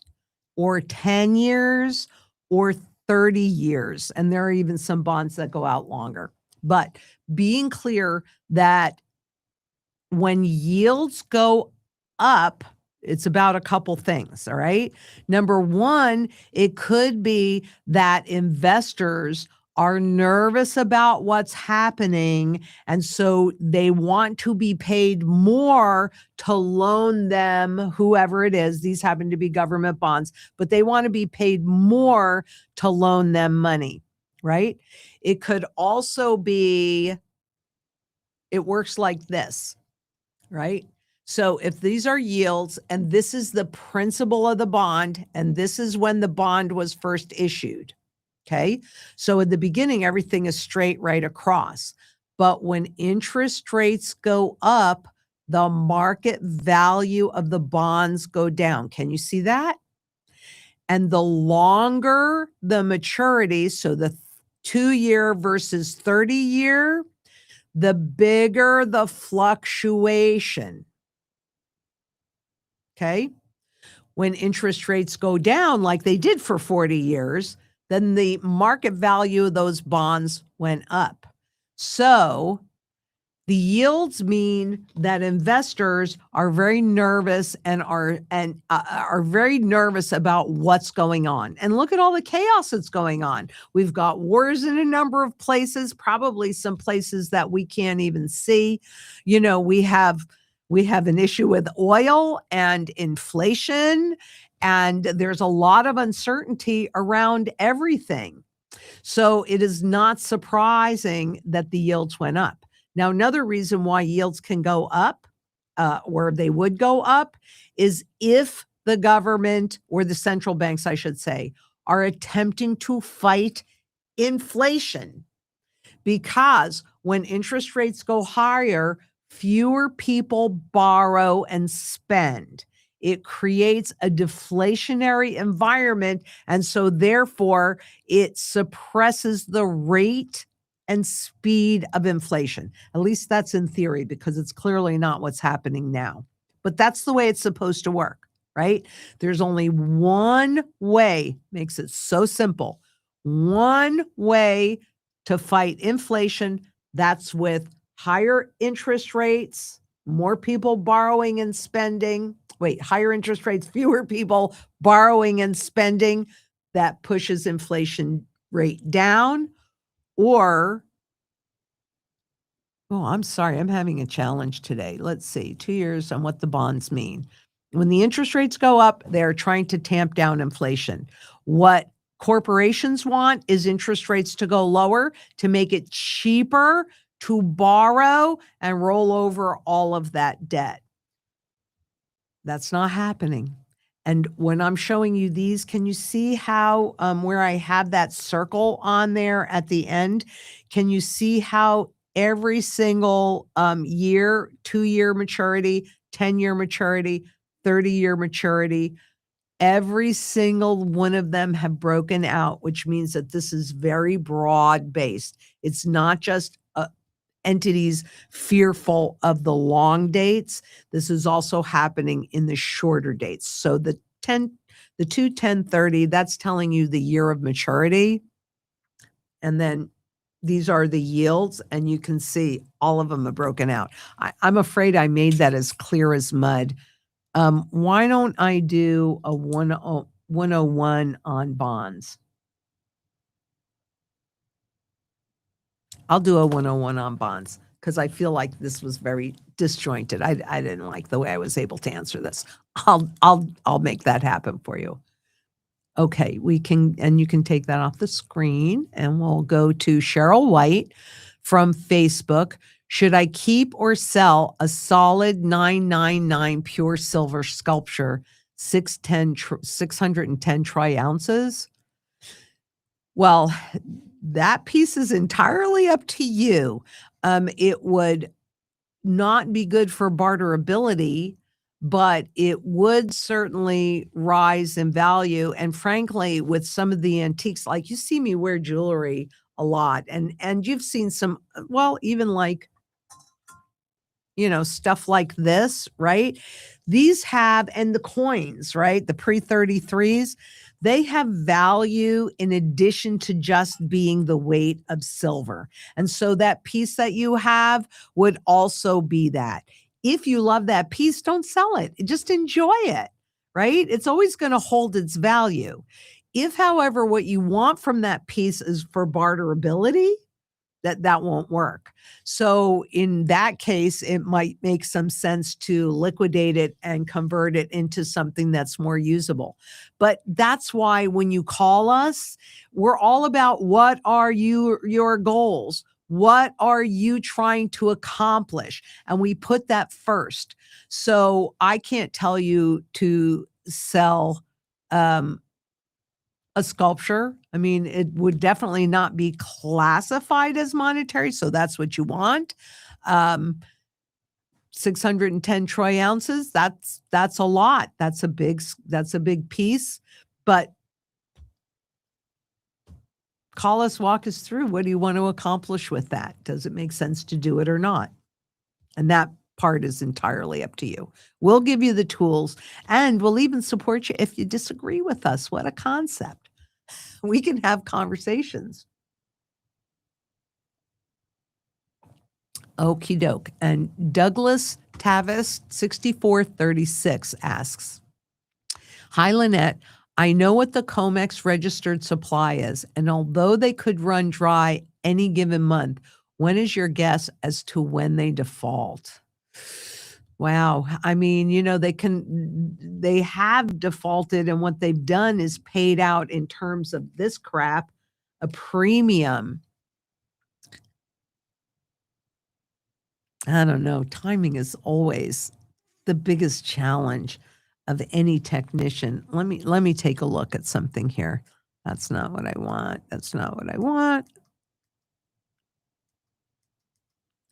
or 10 years or 30 years. And there are even some bonds that go out longer. But being clear that when yields go up, it's about a couple things, all right? Number one, it could be that investors are nervous about what's happening, and so they want to be paid more to loan them, whoever it is. These happen to be government bonds, but they want to be paid more to loan them money, right? It could also be, it works like this. right? So if these are yields and this is the principal of the bond, and this is when the bond was first issued, okay? So in the beginning, everything is straight right across. But when interest rates go up, the market value of the bonds go down. Can you see that? And the longer the maturity, so the 2-year versus 30-year, the bigger the fluctuation. Okay. When interest rates go down, like they did for 40 years, then the market value of those bonds went up. So the yields mean that investors are very nervous and are very nervous about what's going on. And look at all the chaos that's going on. We've got wars in a number of places, probably some places that we can't even see. You know, we have an issue with oil and inflation, and there's a lot of uncertainty around everything. So it is not surprising that the yields went up. Now, another reason why yields can go up, or they would go up, is if the government or the central banks, I should say, are attempting to fight inflation. Because when interest rates go higher, fewer people borrow and spend. It creates a deflationary environment. And so, therefore, it suppresses the rate and speed of inflation. At least that's in theory, because it's clearly not what's happening now. But that's the way it's supposed to work, right? There's only one way, makes it so simple. One way to fight inflation. That's with higher interest rates, more people borrowing and spending. Wait, higher interest rates, fewer people borrowing and spending. That pushes inflation rate down. Or, oh, I'm sorry, I'm having a challenge today. Let's see, 2 years on what the bonds mean. When the interest rates go up, they're trying to tamp down inflation. What corporations want is interest rates to go lower to make it cheaper to borrow and roll over all of that debt. That's not happening. And when I'm showing you these, can you see how where I have that circle on there at the end? Can you see how every single year, 2-year maturity, 10-year maturity, 30-year maturity, every single one of them have broken out, which means that this is very broad based. It's not just entities fearful of the long dates. This is also happening in the shorter dates. So the 2, 10, 30, that's telling you the year of maturity. And then these are the yields, and you can see all of them are broken out. I'm afraid I made that as clear as mud. Why don't I do a 101 on bonds? I'll do a 101 on bonds because I feel like this was very disjointed. I didn't like the way I was able to answer this. I'll make that happen for you. Okay, we can, and you can take that off the screen, and we'll go to Cheryl White from Facebook. Should I keep or sell a solid 999 pure silver sculpture, 610 troy ounces? Well, that piece is entirely up to you. It would not be good for barterability, but it would certainly rise in value. And frankly, with some of the antiques, like you see me wear jewelry a lot, and you've seen some, well, even like, stuff like this, right? These have, and the coins, right? The pre-33s, they have value in addition to just being the weight of silver. And so that piece that you have would also be that. If you love that piece, don't sell it. Just enjoy it, right? It's always going to hold its value. If, however, what you want from that piece is for barterability, that won't work. So in that case, it might make some sense to liquidate it and convert it into something that's more usable. But that's why when you call us, we're all about what are your goals? What are you trying to accomplish? And we put that first. So I can't tell you to sell a sculpture. I mean, it would definitely not be classified as monetary. So that's what you want. Um, 610 troy ounces. That's a lot. That's a big piece. But call us, walk us through. What do you want to accomplish with that? Does it make sense to do it or not? And that part is entirely up to you. We'll give you the tools and we'll even support you if you disagree with us. What a concept. We can have conversations. Okie doke. And Douglas Tavis 6436 asks, hi, Lynette. I know what the COMEX registered supply is, and although they could run dry any given month, when is your guess as to when they default? Wow. I mean, they have defaulted, and what they've done is paid out in terms of this crap, a premium. I don't know. Timing is always the biggest challenge of any technician. Let me take a look at something here. That's not what I want. That's not what I want.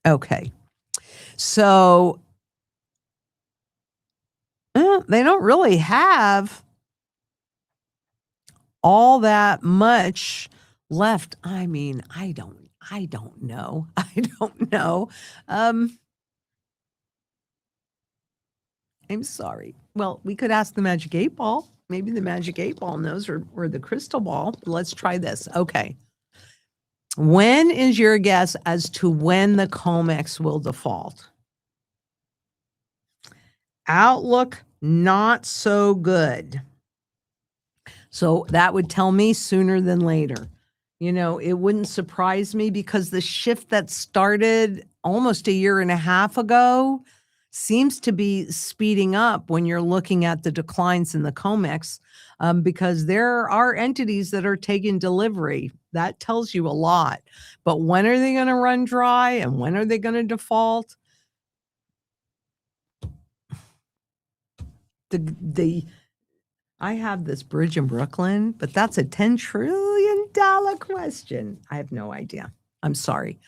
Okay. So they don't really have all that much left. I mean, I don't know. I don't know. I'm sorry. Well, we could ask the magic 8 ball. Maybe the magic 8 ball knows, or the crystal ball. Let's try this. Okay. When is your guess as to when the COMEX will default? Outlook, not so good. So that would tell me sooner than later. It wouldn't surprise me because the shift that started almost a year and a half ago seems to be speeding up when you're looking at the declines in the COMEX, because there are entities that are taking delivery. That tells you a lot. But when are they going to run dry and when are they going to default? I have this bridge in Brooklyn, but that's a $10 trillion question. I have no idea. I'm sorry.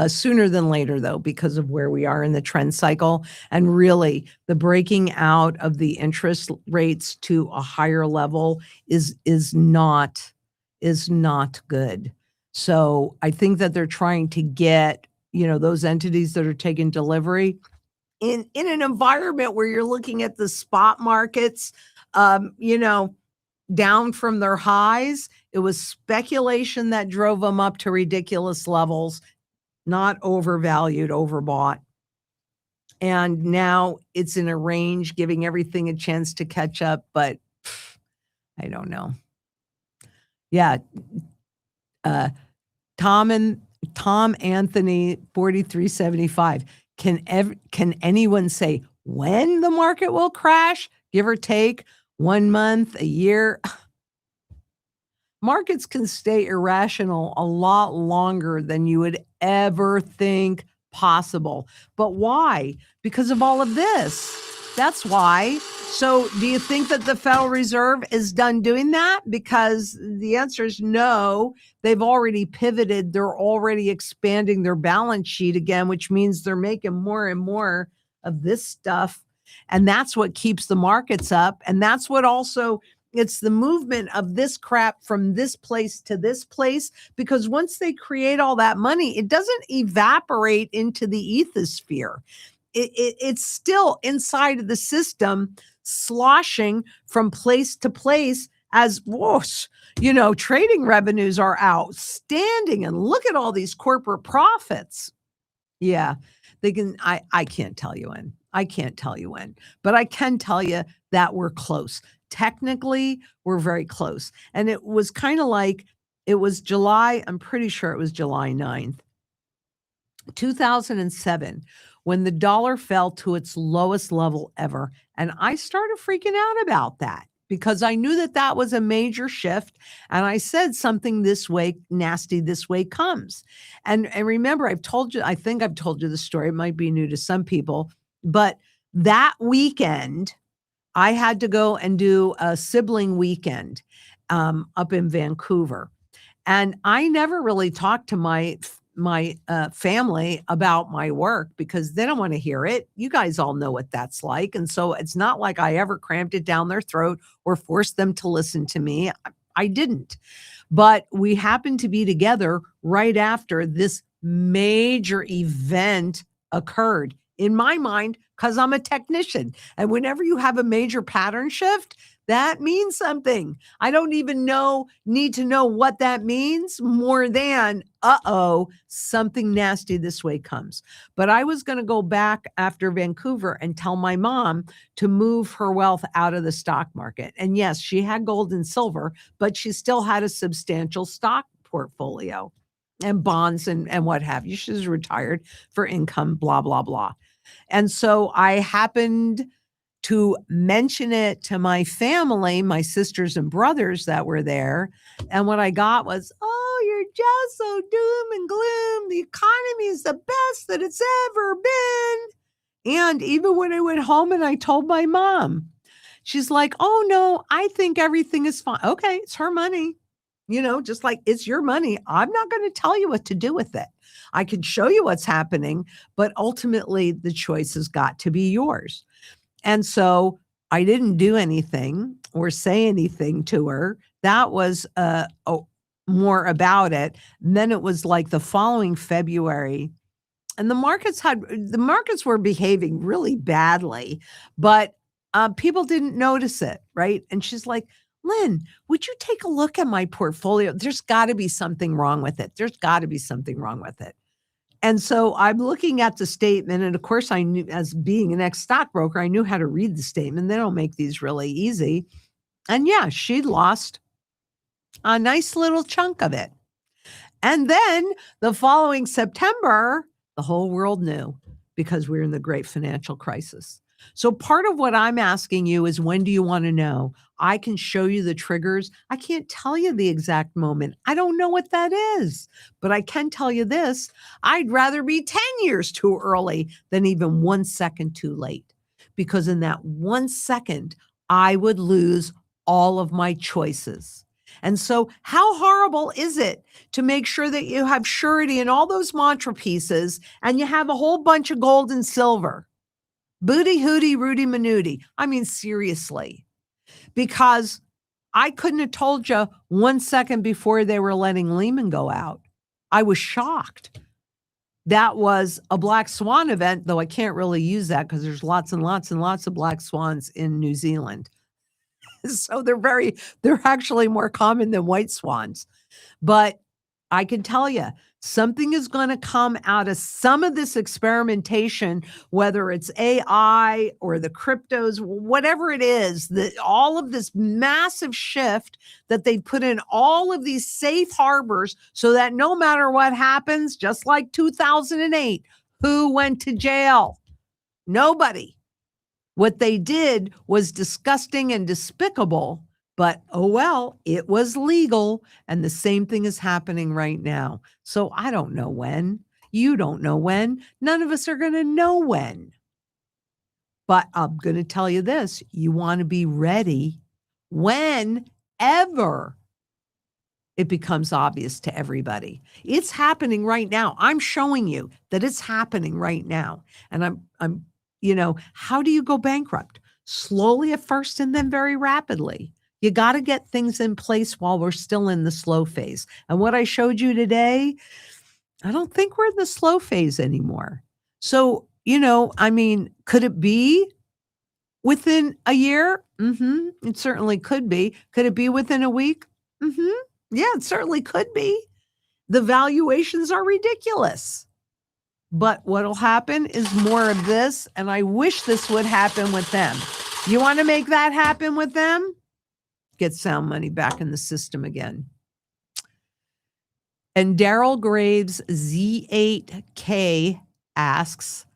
Sooner than later, though, because of where we are in the trend cycle. And really, the breaking out of the interest rates to a higher level is not good. So I think that they're trying to get, those entities that are taking delivery in an environment where you're looking at the spot markets, down from their highs. It was speculation that drove them up to ridiculous levels, not overvalued, overbought. And now it's in a range, giving everything a chance to catch up, but I don't know. Yeah. Tom Anthony 4375. Can anyone say when the market will crash? Give or take 1 month, a year. Markets can stay irrational a lot longer than you would ever think possible. But why? Because of all of this. That's why. So do you think that the Federal Reserve is done doing that? Because the answer is no. They've already pivoted. They're already expanding their balance sheet again, which means they're making more and more of this stuff. And that's what keeps the markets up. And that's what also, it's the movement of this crap from this place to this place, because once they create all that money, it doesn't evaporate into the ethosphere. It's still inside of the system, sloshing from place to place as whoosh, trading revenues are outstanding. And look at all these corporate profits. Yeah, they can. I can't tell you when. I can't tell you when, but I can tell you that we're close. Technically, we're very close. And it was kind of like, it was July, I'm pretty sure it was July 9th, 2007, when the dollar fell to its lowest level ever. And I started freaking out about that. because I knew that that was a major shift. And I said something this way, nasty this way comes. And remember, I think I've told you the story. It might be new to some people, but that weekend, I had to go and do a sibling weekend up in Vancouver. And I never really talked to my family about my work because they don't want to hear it. You guys all know what that's like. And so it's not like I ever crammed it down their throat or forced them to listen to me. I didn't. But we happened to be together right after this major event occurred in my mind because I'm a technician. And whenever you have a major pattern shift, that means something. I don't even need to know what that means more than, something nasty this way comes. But I was going to go back after Vancouver and tell my mom to move her wealth out of the stock market. And yes, she had gold and silver, but she still had a substantial stock portfolio and bonds and what have you. She was retired for income, blah, blah, blah. And so I happened to mention it to my family, my sisters and brothers that were there. And what I got was, oh, you're just so doom and gloom. The economy is the best that it's ever been. And even when I went home and I told my mom, she's like, oh, no, I think everything is fine. Okay, it's her money. Just like it's your money. I'm not going to tell you what to do with it. I can show you what's happening, but ultimately the choice has got to be yours. And so I didn't do anything or say anything to her. That was more about it. And then it was like the following February, and the markets were behaving really badly, but people didn't notice it, right? And she's like, Lynn, would you take a look at my portfolio? There's got to be something wrong with it. There's got to be something wrong with it. And so I'm looking at the statement. And of course, I knew, as being an ex-stockbroker, I knew how to read the statement. They don't make these really easy. And yeah, she'd lost a nice little chunk of it. And then the following September, the whole world knew because we were in the great financial crisis. So part of what I'm asking you is, when do you want to know? I can show you the triggers. I can't tell you the exact moment. I don't know what that is, but I can tell you this. I'd rather be 10 years too early than even 1 second too late, because in that 1 second, I would lose all of my choices. And so how horrible is it to make sure that you have surety in all those mantra pieces and you have a whole bunch of gold and silver? Booty, hooty, Rudy, Manooty. I mean, seriously, because I couldn't have told you 1 second before they were letting Lehman go out. I was shocked. That was a black swan event, though I can't really use that because there's lots and lots and lots of black swans in New Zealand. So they're actually more common than white swans. But I can tell you, something is going to come out of some of this experimentation, whether it's AI or the cryptos, whatever it is, all of this massive shift that they put in all of these safe harbors so that no matter what happens, just like 2008, who went to jail? Nobody. What they did was disgusting and despicable, but oh well, it was legal. And the same thing is happening right now. So I don't know when. You don't know when. None of us are going to know when. But I'm going to tell you this. You want to be ready whenever it becomes obvious to everybody. It's happening right now. I'm showing you that it's happening right now. And I'm how do you go bankrupt? Slowly at first and then very rapidly. You got to get things in place while we're still in the slow phase. And what I showed you today, I don't think we're in the slow phase anymore. So, could it be within a year? It certainly could be. Could it be within a week? Yeah, it certainly could be. The valuations are ridiculous. But what'll happen is more of this, and I wish this would happen with them. You want to make that happen with them? Get sound money back in the system again. And Daryl Graves Z8K asks,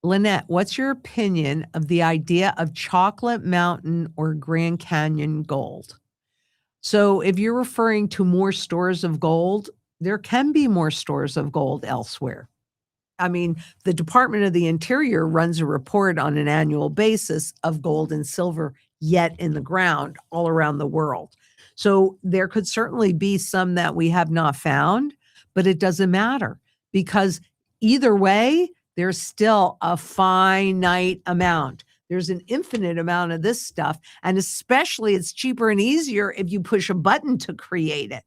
Lynette, what's your opinion of the idea of Chocolate Mountain or Grand Canyon gold? So, if you're referring to more stores of gold, there can be more stores of gold elsewhere. I mean, the Department of the Interior runs a report on an annual basis of gold and silver yet in the ground all around the world. So there could certainly be some that we have not found, but it doesn't matter because either way, there's still a finite amount. There's an infinite amount of this stuff. And especially it's cheaper and easier if you push a button to create it.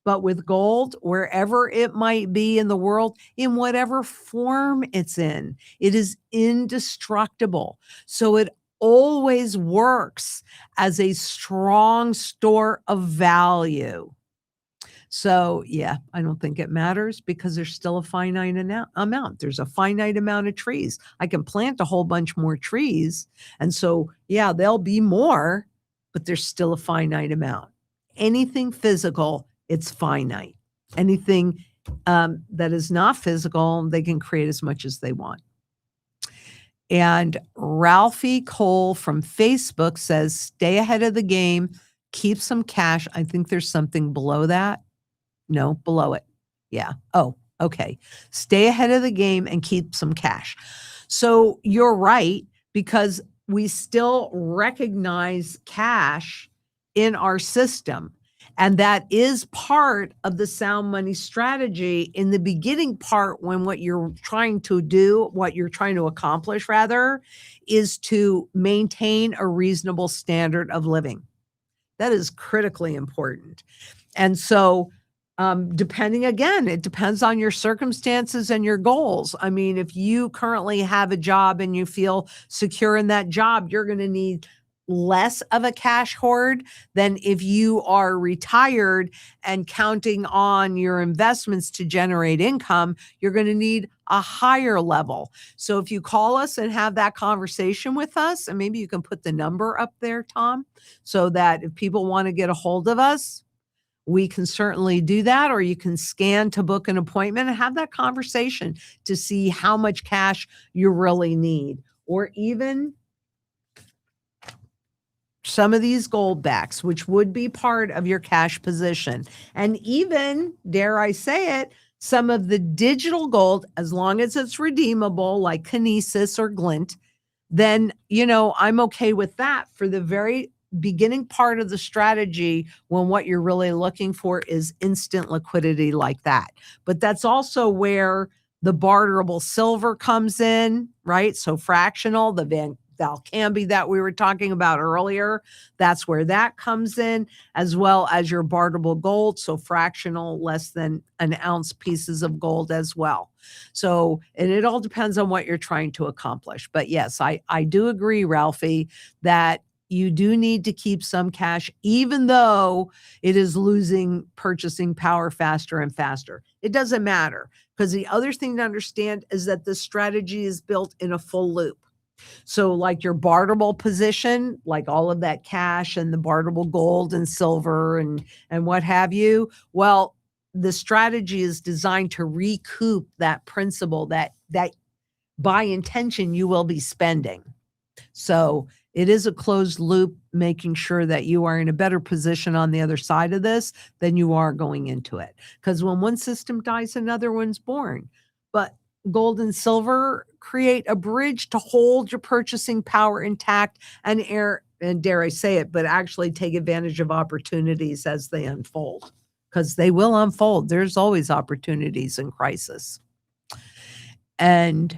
But with gold, wherever it might be in the world, in whatever form it's in, it is indestructible. So it always works as a strong store of value. So, yeah, I don't think it matters because there's still a finite amount. There's a finite amount of trees. I can plant a whole bunch more trees. And so, yeah, there'll be more, but there's still a finite amount. Anything physical, it's finite. Anything that is not physical, they can create as much as they want. And Ralphie Cole from Facebook says, stay ahead of the game, keep some cash. I think there's something below that. No, below it. Yeah. Oh, okay. Stay ahead of the game and keep some cash. So you're right, because we still recognize cash in our system. And that is part of the sound money strategy in the beginning part, when what you're trying to do, what you're trying to accomplish rather, is to maintain a reasonable standard of living. That is critically important. And so depending, again, it depends on your circumstances and your goals. I mean, if you currently have a job and you feel secure in that job, you're going to need less of a cash hoard than if you are retired and counting on your investments to generate income. You're going to need a higher level. So if you call us and have that conversation with us, and maybe you can put the number up there, Tom, so that if people want to get a hold of us, we can certainly do that, or you can scan to book an appointment and have that conversation to see how much cash you really need. Or even some of these gold backs, which would be part of your cash position. And even, dare I say it, some of the digital gold, as long as it's redeemable, like Kinesis or Glint, then, I'm okay with that for the very beginning part of the strategy, when what you're really looking for is instant liquidity like that. But that's also where the barterable silver comes in, right? So fractional, the Valcambi that we were talking about earlier, that's where that comes in, as well as your barterable gold. So fractional, less than an ounce pieces of gold as well. So, and it all depends on what you're trying to accomplish. But yes, I do agree, Ralphie, that you do need to keep some cash, even though it is losing purchasing power faster and faster. It doesn't matter, because the other thing to understand is that the strategy is built in a full loop. So like your barterable position, like all of that cash and the barterable gold and silver and what have you, well, the strategy is designed to recoup that principal that by intention you will be spending. So it is a closed loop, making sure that you are in a better position on the other side of this than you are going into it. Because when one system dies, another one's born. But gold and silver create a bridge to hold your purchasing power intact and dare I say it, but actually take advantage of opportunities as they unfold, because they will unfold. There's always opportunities in crisis. And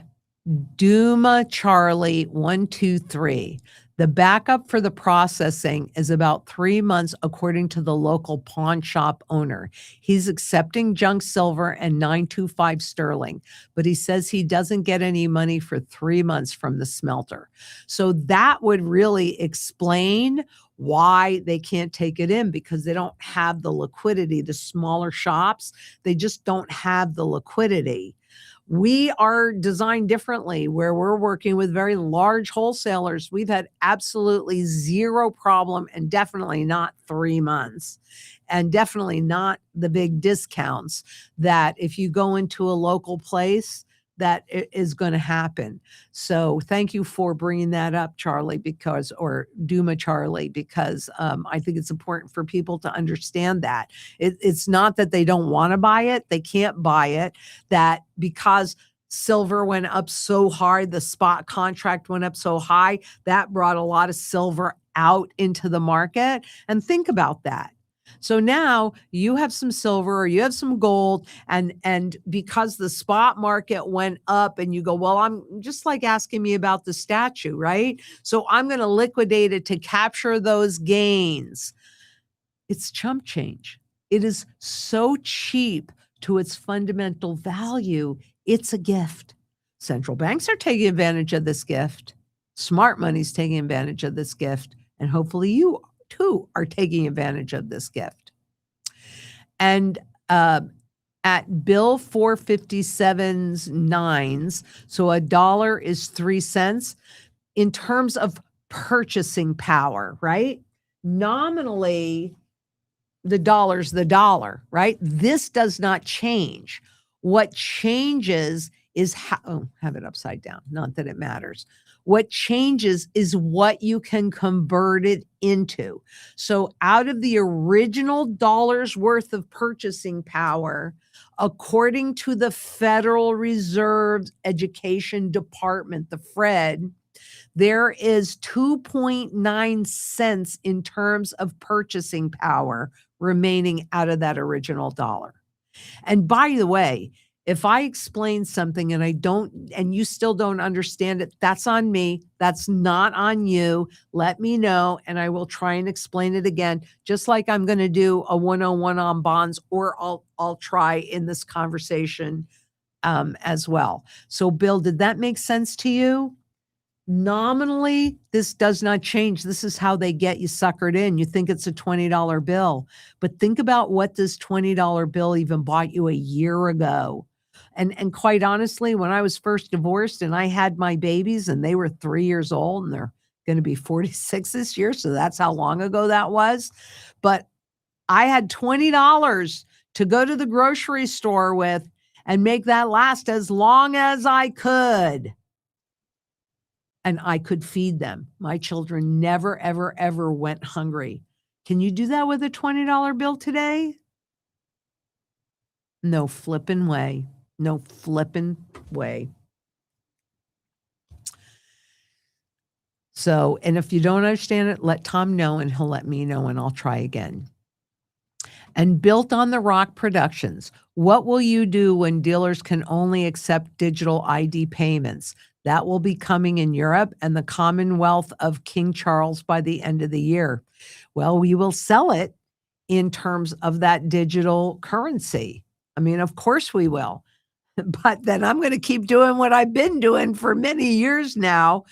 Duma Charlie 123. The backup for the processing is about 3 months, according to the local pawn shop owner. He's accepting junk silver and 925 sterling, but he says he doesn't get any money for 3 months from the smelter. So that would really explain why they can't take it in, because they don't have the liquidity. The smaller shops, they just don't have the liquidity. We are designed differently, where we're working with very large wholesalers. We've had absolutely zero problem, and definitely not 3 months, and definitely not the big discounts that if you go into a local place, that is going to happen. So thank you for bringing that up, Charlie, or Duma Charlie, because I think it's important for people to understand that. It's not that they don't want to buy it, they can't buy it, that because silver went up so hard, the spot contract went up so high, that brought a lot of silver out into the market. And think about that. So now you have some silver or you have some gold, and because the spot market went up, and you go, well, I'm just like asking me about the statue, right? So I'm going to liquidate it to capture those gains. It's chump change. It is so cheap to its fundamental value. It's a gift. Central banks are taking advantage of this gift. Smart money's taking advantage of this gift. And hopefully you too are taking advantage of this gift. And at Bill 457's nines, so a dollar is 3 cents in terms of purchasing power, right? Nominally, the dollar's the dollar, right? This does not change. What changes is have it upside down. Not that it matters. What changes is what you can convert it into. So out of the original dollar's worth of purchasing power, according to the Federal Reserve Education Department, the Fed, there is 2.9 cents in terms of purchasing power remaining out of that original dollar. And by the way, if I explain something and you still don't understand it, that's on me. That's not on you. Let me know, and I will try and explain it again, just like I'm going to do a 101 on bonds, or I'll try in this conversation as well. So Bill, did that make sense to you? Nominally, this does not change. This is how they get you suckered in. You think it's a $20 bill, but think about what this $20 bill even bought you a year ago. And quite honestly, when I was first divorced and I had my babies and they were 3 years old and they're going to be 46 this year, so that's how long ago that was. But I had $20 to go to the grocery store with and make that last as long as I could. And I could feed them. My children never, ever, ever went hungry. Can you do that with a $20 bill today? No flippin' way. No flippin' way. So, and if you don't understand it, let Tom know and he'll let me know and I'll try again. And built on the Rock Productions, what will you do when dealers can only accept digital ID payments? That will be coming in Europe and the Commonwealth of King Charles by the end of the year. Well, we will sell it in terms of that digital currency. I mean, of course we will. But then I'm going to keep doing what I've been doing for many years now,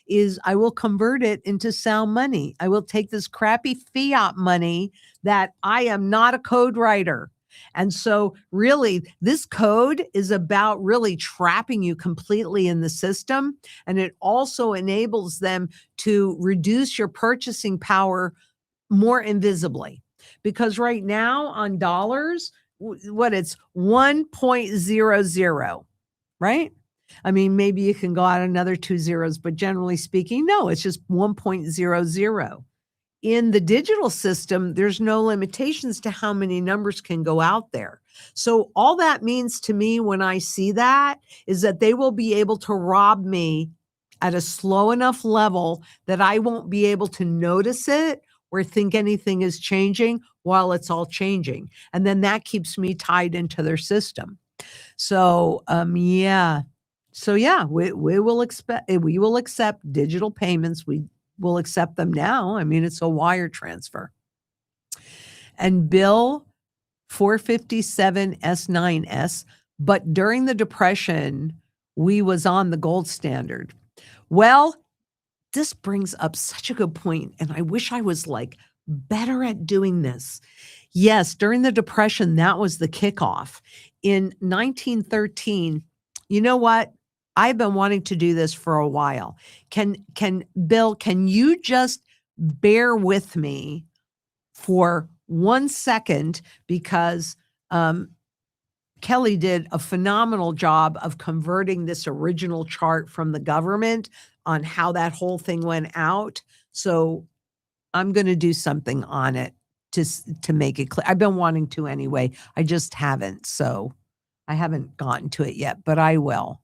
is I will convert it into sound money. I will take this crappy fiat money that I am not a code writer. And so really, this code is about really trapping you completely in the system. And it also enables them to reduce your purchasing power more invisibly. Because right now on dollars, it's 1.00, right? I mean, maybe you can go out another 2 zeros, but generally speaking, no, it's just 1.00. In the digital system, there's no limitations to how many numbers can go out there. So all that means to me when I see that is that they will be able to rob me at a slow enough level that I won't be able to notice it or think anything is changing while it's all changing. And then that keeps me tied into their system. So, yeah. So yeah, we will accept digital payments. We will accept them now. I mean, it's a wire transfer. And Bill 457 S9S, but during the Depression, we was on the gold standard. Well, this brings up such a good point, and I wish I was like better at doing this. Yes, during the Depression, that was the kickoff. In 1913, you know what? I've been wanting to do this for a while. Bill, can you just bear with me for 1 second? Because Kelly did a phenomenal job of converting this original chart from the government on how that whole thing went out. So I'm going to do something on it to make it clear. I've been wanting to anyway. I just haven't. So I haven't gotten to it yet, but I will.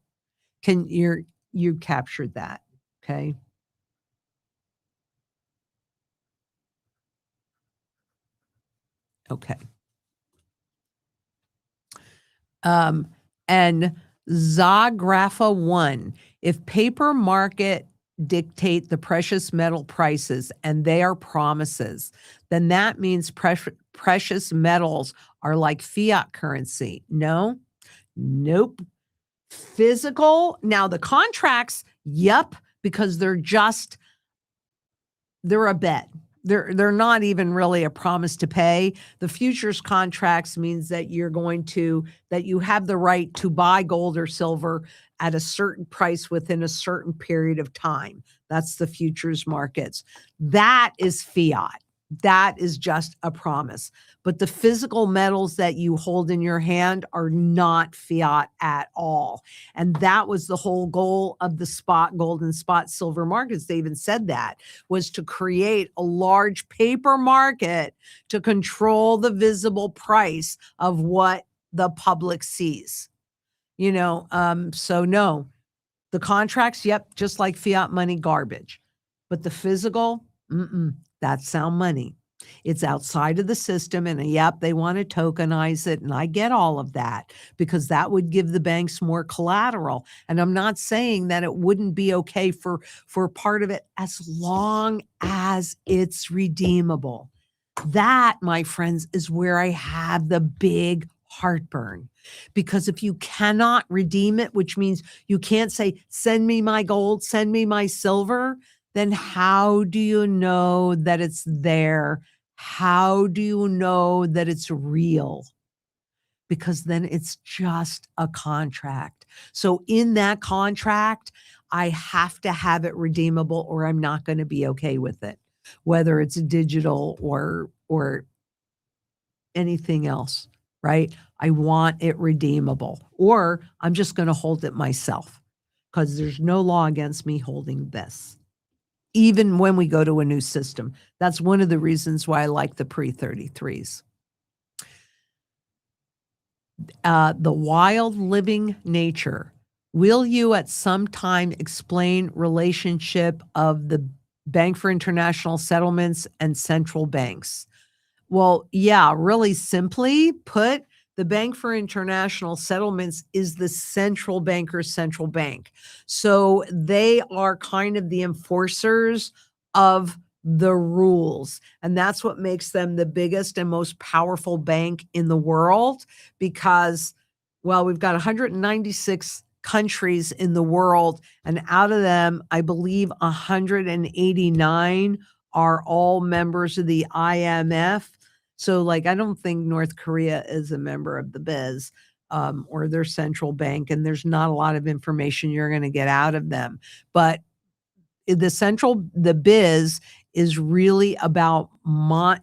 You captured that. Okay. Okay. And Zagrapha 1, if paper market dictate the precious metal prices and they are promises, then that means precious metals are like fiat currency. No, nope. Physical. Now the contracts, yep, because they're a bet. They're not even really a promise to pay. The futures contracts means that that you have the right to buy gold or silver at a certain price within a certain period of time. That's the futures markets. That is fiat. That is just a promise. But the physical metals that you hold in your hand are not fiat at all. And that was the whole goal of the spot gold and spot silver markets. They even said that was to create a large paper market to control the visible price of what the public sees. So no, the contracts, yep, just like fiat money, garbage. But the physical, that's sound money. It's outside of the system, and yep, they want to tokenize it, and I get all of that because that would give the banks more collateral. And I'm not saying that it wouldn't be okay for part of it as long as it's redeemable. That, my friends, is where I have the big heartburn. Because if you cannot redeem it, which means you can't say, send me my gold, send me my silver, then how do you know that it's there? How do you know that it's real? Because then it's just a contract. So in that contract, I have to have it redeemable or I'm not going to be okay with it, whether it's digital or anything else, right? I want it redeemable, or I'm just going to hold it myself because there's no law against me holding this, even when we go to a new system. That's one of the reasons why I like the pre-33s. The wild living nature. Will you at some time explain relationship of the Bank for International Settlements and central banks? Well, yeah, really simply put, the Bank for International Settlements is the central banker's central bank. So they are kind of the enforcers of the rules. And that's what makes them the biggest and most powerful bank in the world because, well, we've got 196 countries in the world, and out of them, I believe 189 are all members of the IMF. So, I don't think North Korea is a member of the BIZ or their central bank, and there's not a lot of information you're going to get out of them. But the BIZ is really about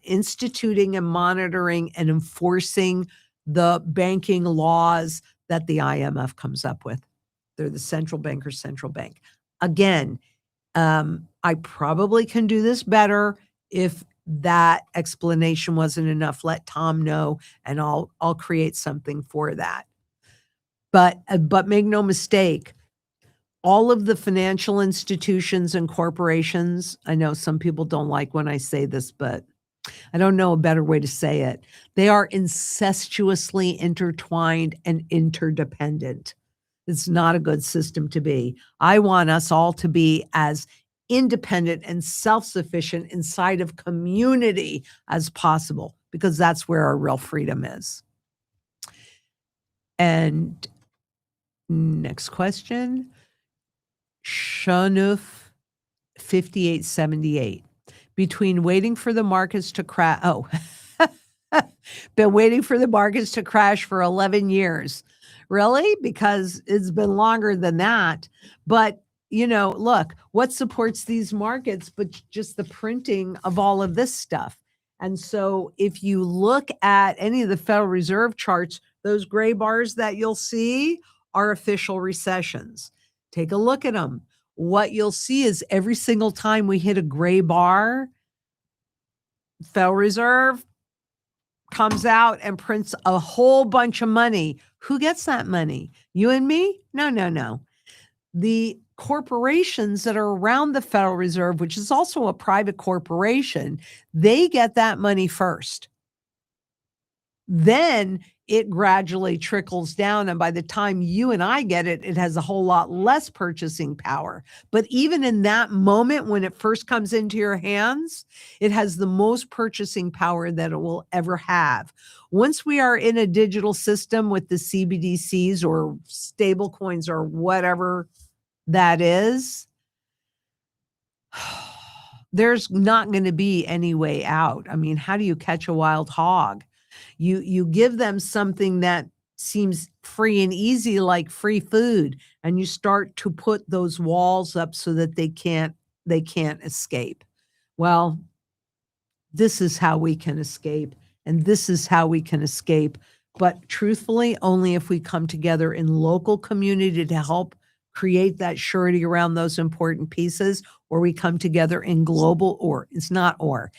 instituting and monitoring and enforcing the banking laws that the IMF comes up with. They're the central banker's central bank. Again, I probably can do this better. If that explanation wasn't enough, let Tom know, and I'll create something for that. But make no mistake, all of the financial institutions and corporations, I know some people don't like when I say this, but I don't know a better way to say it. They are incestuously intertwined and interdependent. It's not a good system to be. I want us all to be as independent and self-sufficient inside of community as possible, because that's where our real freedom is. And next question, Shanuf 5878. Between waiting for the markets to crash, been waiting for the markets to crash for 11 years. Really? Because it's been longer than that. But look, what supports these markets but just the printing of all of this stuff? And so if you look at any of the Federal Reserve charts Those gray bars that you'll see are official recessions. Take a look at them. What you'll see is every single time we hit a gray bar, Federal Reserve comes out and prints a whole bunch of money. Who gets that money? You and me? No, no, no. The corporations that are around the Federal Reserve, which is also a private corporation, they get that money first. Then it gradually trickles down. And by the time you and I get it, it has a whole lot less purchasing power. But even in that moment, when it first comes into your hands, it has the most purchasing power that it will ever have. Once we are in a digital system with the CBDCs or stable coins or whatever that is, there's not going to be any way out. I mean, how do you catch a wild hog? You give them something that seems free and easy, like free food, and you start to put those walls up so that they can't escape. Well, this is how we can escape, and this is how we can escape. But truthfully, only if we come together in local community to help create that surety around those important pieces, or we come together in global, or it's not or,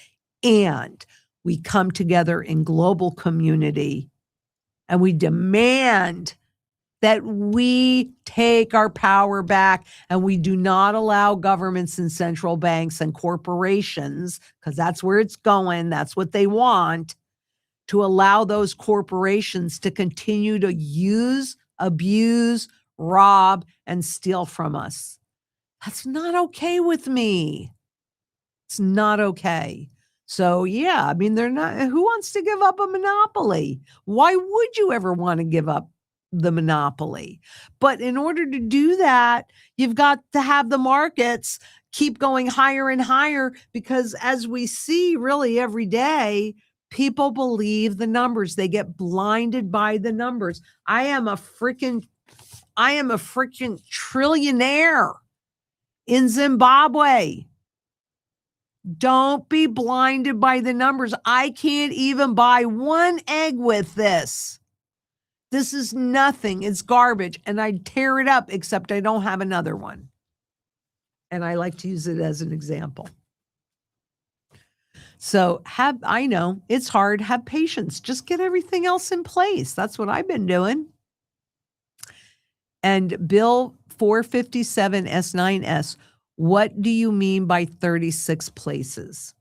and we come together in global community and we demand that we take our power back and we do not allow governments and central banks and corporations, because that's where it's going, that's what they want, to allow those corporations to continue to use, abuse, rob, and steal from us. That's not okay with me. It's not okay. So yeah, I mean, they're not, who wants to give up a monopoly? Why would you ever want to give up the monopoly? But in order to do that, you've got to have the markets keep going higher and higher, because as we see really every day, people believe the numbers. They get blinded by the numbers. I am a freaking trillionaire in Zimbabwe. Don't be blinded by the numbers. I can't even buy one egg with this. This is nothing. It's garbage. And I tear it up, except I don't have another one. And I like to use it as an example. So I know it's hard. Have patience. Just get everything else in place. That's what I've been doing. And Bill 457 S9S, what do you mean by 36 places?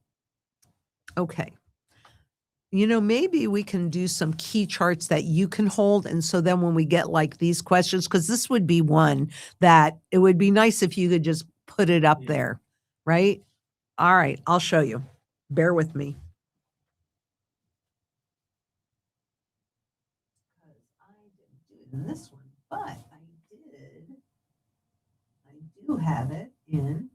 Okay. You know, maybe we can do some key charts that you can hold. And so then when we get like these questions, because this would be one that it would be nice if you could just put it up there, right? All right, I'll show you. Bear with me. I didn't do it in this one, but I do have it in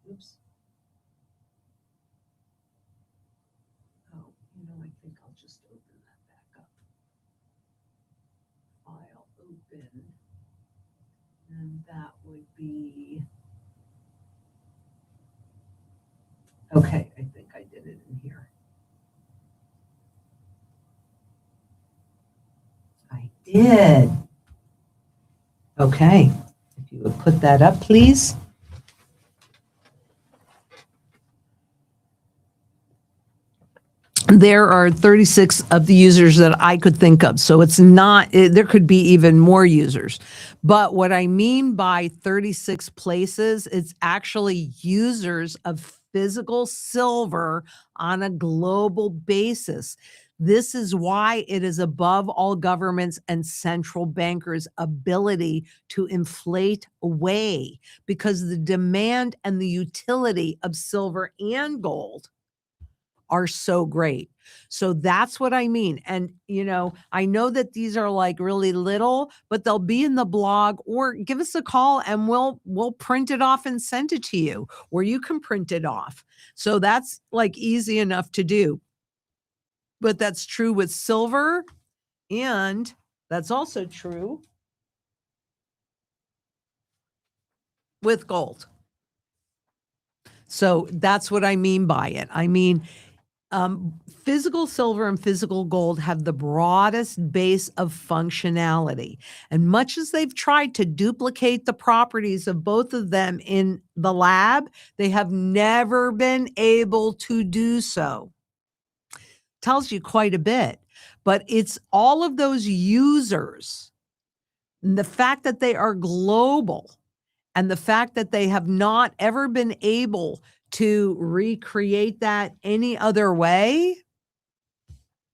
oops. Oh, I think I'll just open that back up. File open, and that would be, okay, I think I did it in here. I did. Okay, if you would put that up, please. There are 36 of the users that I could think of. So it's not, there could be even more users. But what I mean by 36 places, it's actually users of physical silver on a global basis. This is why it is above all governments and central bankers' ability to inflate away, because the demand and the utility of silver and gold are so great. So that's what I mean. And, I know that these are like really little, but they'll be in the blog, or give us a call and we'll print it off and send it to you, or you can print it off. So that's like easy enough to do. But that's true with silver, and that's also true with gold. So that's what I mean by it. I mean, physical silver and physical gold have the broadest base of functionality. And much as they've tried to duplicate the properties of both of them in the lab, they have never been able to do so. Tells you quite a bit. But it's all of those users, and the fact that they are global, and the fact that they have not ever been able to recreate that any other way,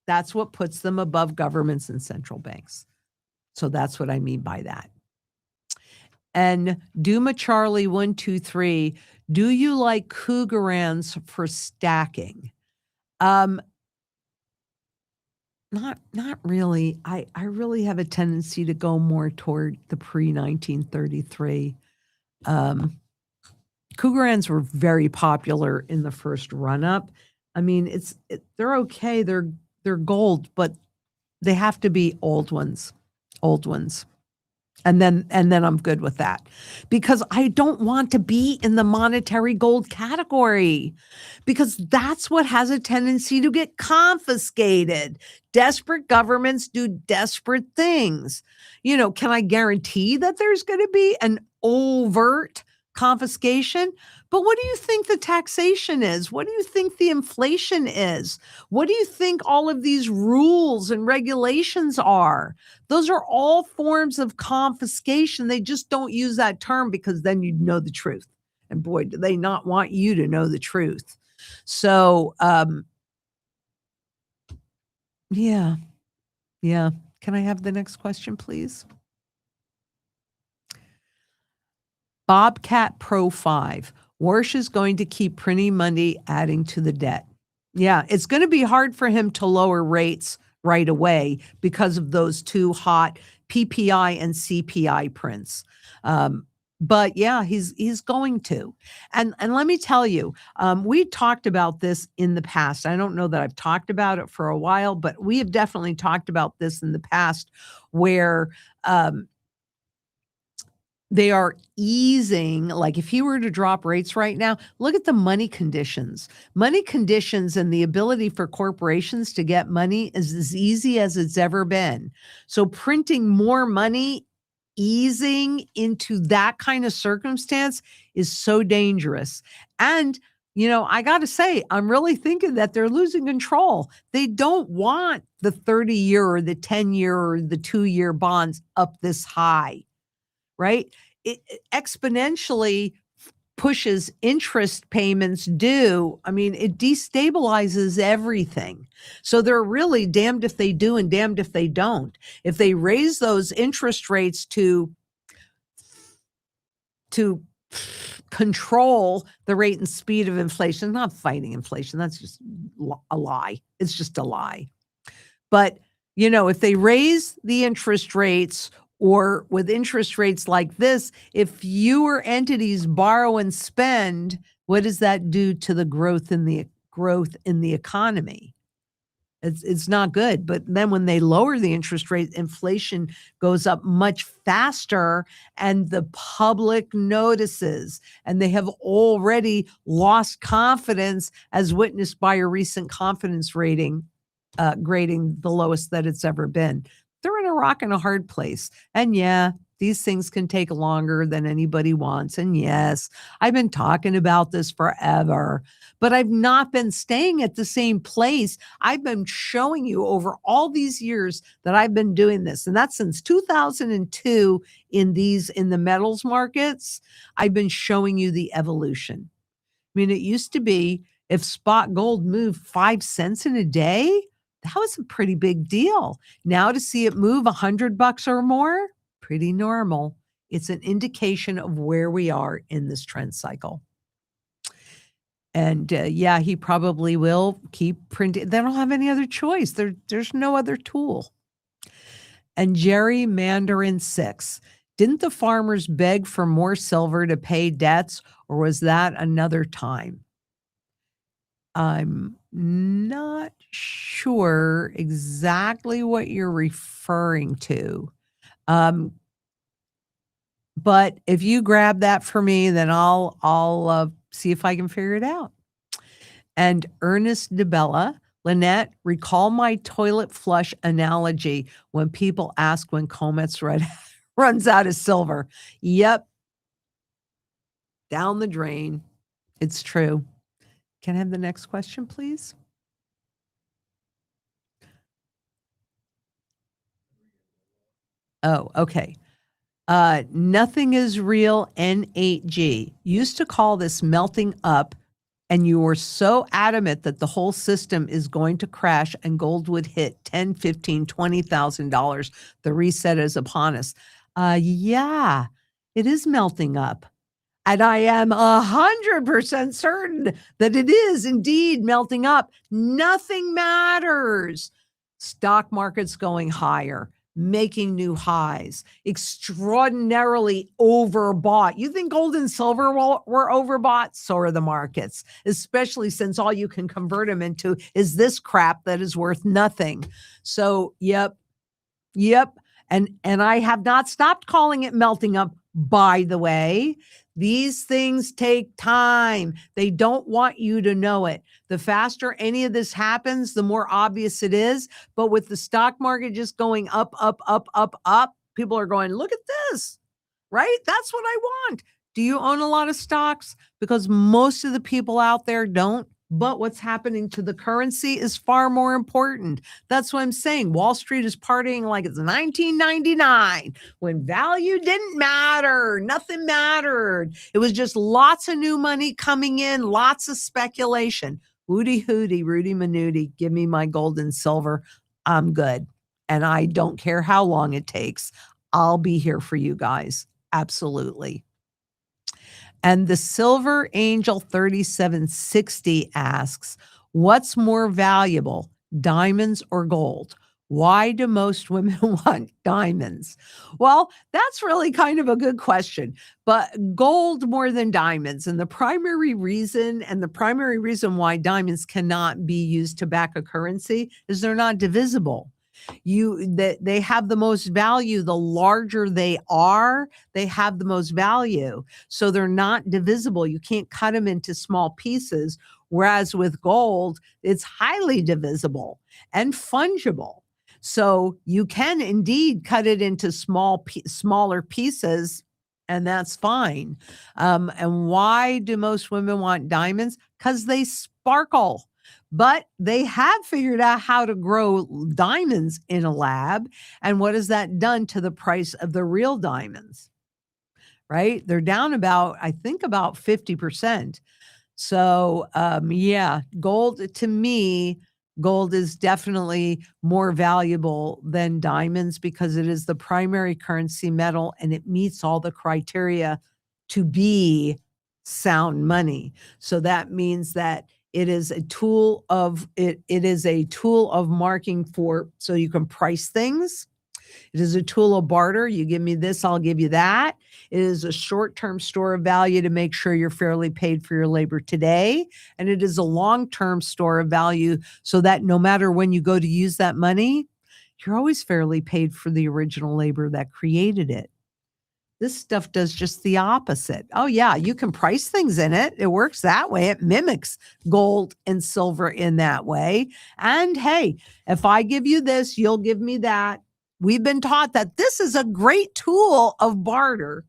that's what puts them above governments and central banks. So that's what I mean by that. And Duma Charlie 123, do you like Cougarans for stacking? Not really. I really have a tendency to go more toward the pre-1933. Cougarans were very popular in the first run-up. I mean, they're okay. They're gold, but they have to be old ones. And then I'm good with that, because I don't want to be in the monetary gold category, because that's what has a tendency to get confiscated. Desperate governments do desperate things. Can I guarantee that there's going to be an overt confiscation? But what do you think the taxation is? What do you think the inflation is? What do you think all of these rules and regulations are? Those are all forms of confiscation. They just don't use that term, because then you'd know the truth. And boy, do they not want you to know the truth. So, yeah. Can I have the next question, please? Bobcat Pro 5. Warsh is going to keep printing money, adding to the debt. Yeah, it's going to be hard for him to lower rates right away because of those two hot PPI and CPI prints. But yeah, he's going to. And let me tell you, we talked about this in the past. I don't know that I've talked about it for a while, but we have definitely talked about this in the past, where they are easing. Like, if he were to drop rates right now, look at the money conditions. Money conditions and the ability for corporations to get money is as easy as it's ever been. So printing more money, easing into that kind of circumstance, is so dangerous. And I got to say, I'm really thinking that they're losing control. They don't want the 30-year or the 10-year or the 2-year bonds up this high. Right? It exponentially pushes interest payments due. I mean, it destabilizes everything. So they're really damned if they do and damned if they don't. If they raise those interest rates to control the rate and speed of inflation, not fighting inflation, that's just a lie. It's just a lie. But, if they raise the interest rates, or with interest rates like this, if fewer entities borrow and spend, what does that do to the growth in the economy? It's not good. But then when they lower the interest rate, inflation goes up much faster, and the public notices, and they have already lost confidence, as witnessed by a recent confidence rating grading the lowest that it's ever been. They're in a rock and a hard place. And yeah, these things can take longer than anybody wants. And yes, I've been talking about this forever, but I've not been staying at the same place. I've been showing you over all these years that I've been doing this. And that's since 2002 in the metals markets. I've been showing you the evolution. I mean, it used to be, if spot gold moved 5 cents in a day, that was a pretty big deal. Now to see it move $100 or more, pretty normal. It's an indication of where we are in this trend cycle. And yeah, he probably will keep printing. They don't have any other choice. There's no other tool. And Jerry Mandarin 6. Didn't the farmers beg for more silver to pay debts, or was that another time? I'm not sure exactly what you're referring to. But if you grab that for me, then I'll see if I can figure it out. And Ernest DeBella, Lynette, recall my toilet flush analogy when people ask when Comets runs out of silver. Yep, down the drain. It's true. Can I have the next question, please? Oh, okay. Nothing is real, N8G. Used to call this melting up, and you were so adamant that the whole system is going to crash and gold would hit 10, 15, $20,000. The reset is upon us. Yeah, it is melting up. And I am 100% certain that it is indeed melting up. Nothing matters. Stock market's going higher, making new highs, extraordinarily overbought. You think gold and silver were overbought? So are the markets, especially since all you can convert them into is this crap that is worth nothing. So, yep. And I have not stopped calling it melting up, by the way. These things take time. They don't want you to know it. The faster any of this happens, the more obvious it is. But with the stock market just going up, up, up, up, up, people are going, look at this, right? That's what I want. Do you own a lot of stocks? Because most of the people out there don't. But what's happening to the currency is far more important. That's what I'm saying. Wall Street is partying like it's 1999 when value didn't matter. Nothing mattered. It was just lots of new money coming in, lots of speculation. Woody hooty, Rudy Manuti, give me my gold and silver. I'm good. And I don't care how long it takes. I'll be here for you guys. Absolutely. And the Silver Angel 3760 asks, what's more valuable, diamonds or gold? Why do most women want diamonds? Well, that's really kind of a good question, but gold more than diamonds. And the primary reason why diamonds cannot be used to back a currency is they're not divisible. They have the most value. The larger they are, they have the most value. So they're not divisible. You can't cut them into small pieces. Whereas with gold, it's highly divisible and fungible. So you can indeed cut it into smaller pieces, and that's fine. And why do most women want diamonds? Because they sparkle. But they have figured out how to grow diamonds in a lab. And what has that done to the price of the real diamonds? Right? They're down I think about 50%. So, yeah, to me, gold is definitely more valuable than diamonds because it is the primary currency metal and it meets all the criteria to be sound money. So that means that it is a tool of marking so you can price things. It is a tool of barter. You give me this, I'll give you that. It is a short-term store of value to make sure you're fairly paid for your labor today. And it is a long-term store of value so that no matter when you go to use that money, you're always fairly paid for the original labor that created it. This stuff does just the opposite. Oh, yeah, you can price things in it. It works that way. It mimics gold and silver in that way. And hey, if I give you this, you'll give me that. We've been taught that this is a great tool of barter.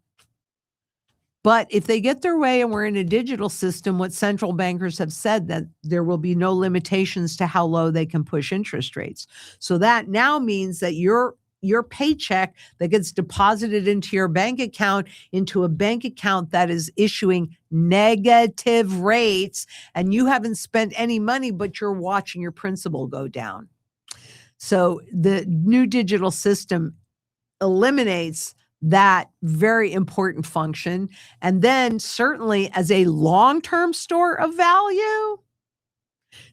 But if they get their way and we're in a digital system, what central bankers have said that there will be no limitations to how low they can push interest rates. So that now means that your paycheck that gets deposited into your bank account into a bank account that is issuing negative rates, and you haven't spent any money, but you're watching your principal go down. So the new digital system eliminates that very important function. And then certainly as a long-term store of value,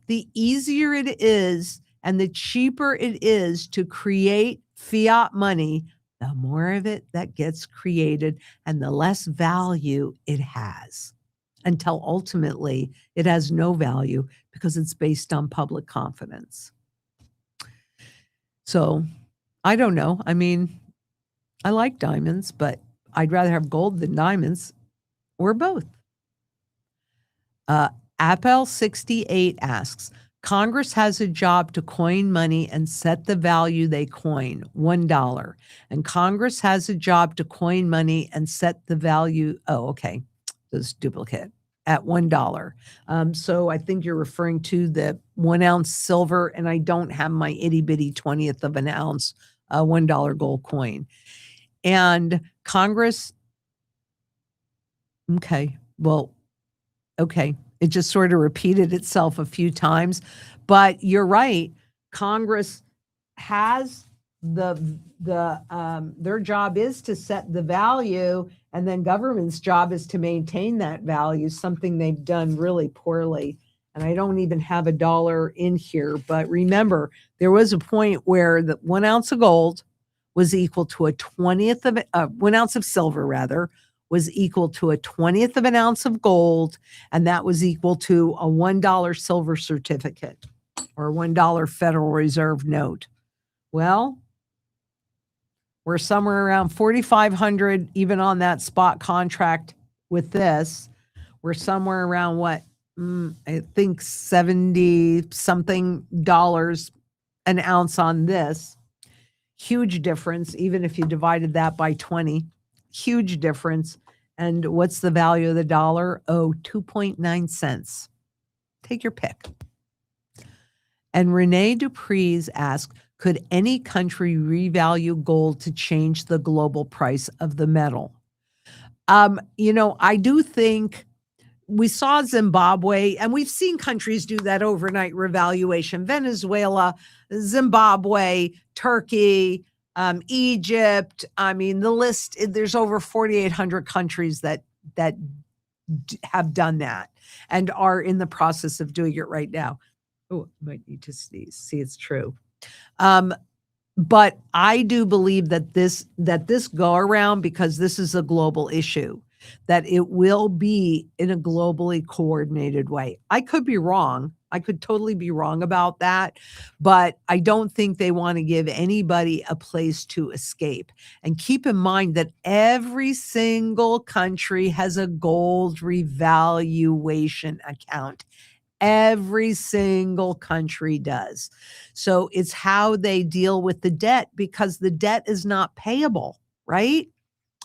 the easier it is and the cheaper it is to create fiat money, the more of it that gets created and the less value it has, until ultimately it has no value because it's based on public confidence. So I don't know. I mean, I like diamonds, but I'd rather have gold than diamonds, or both. Appel 68 asks, Congress has a job to coin money and set the value they coin, $1. And Congress has a job to coin money and set the value, oh, okay, this duplicate, at $1. So I think you're referring to the 1 ounce silver, and I don't have my itty bitty 20th of an ounce $1 gold coin. And Congress, okay, well, okay. It just sort of repeated itself a few times, but you're right. Congress has their job is to set the value, and then government's job is to maintain that value, something they've done really poorly. And I don't even have a dollar in here, but remember, there was a point where the 1 ounce of gold was equal to a 20th of 1 ounce of silver, rather, was equal to a 20th of an ounce of gold, and that was equal to a $1 silver certificate or $1 Federal Reserve note. Well, we're somewhere around 4,500 even on that spot contract with this. We're somewhere around what? I think 70 something dollars an ounce on this. Huge difference, even if you divided that by 20. Huge difference. And what's the value of the dollar? Oh, 2.9 cents. Take your pick. And Renee Dupree's asked, could any country revalue gold to change the global price of the metal? I do think we saw Zimbabwe, and we've seen countries do that overnight revaluation. Venezuela, Zimbabwe, Turkey, Egypt. I mean, the list, there's over 4,800 countries that have done that and are in the process of doing it right now. Oh, I might need to sneeze. See, it's true. But I do believe that this go around, because this is a global issue, that it will be in a globally coordinated way. I could be wrong. I could totally be wrong about that, but I don't think they want to give anybody a place to escape. And keep in mind that every single country has a gold revaluation account. Every single country does. So it's how they deal with the debt, because the debt is not payable, right?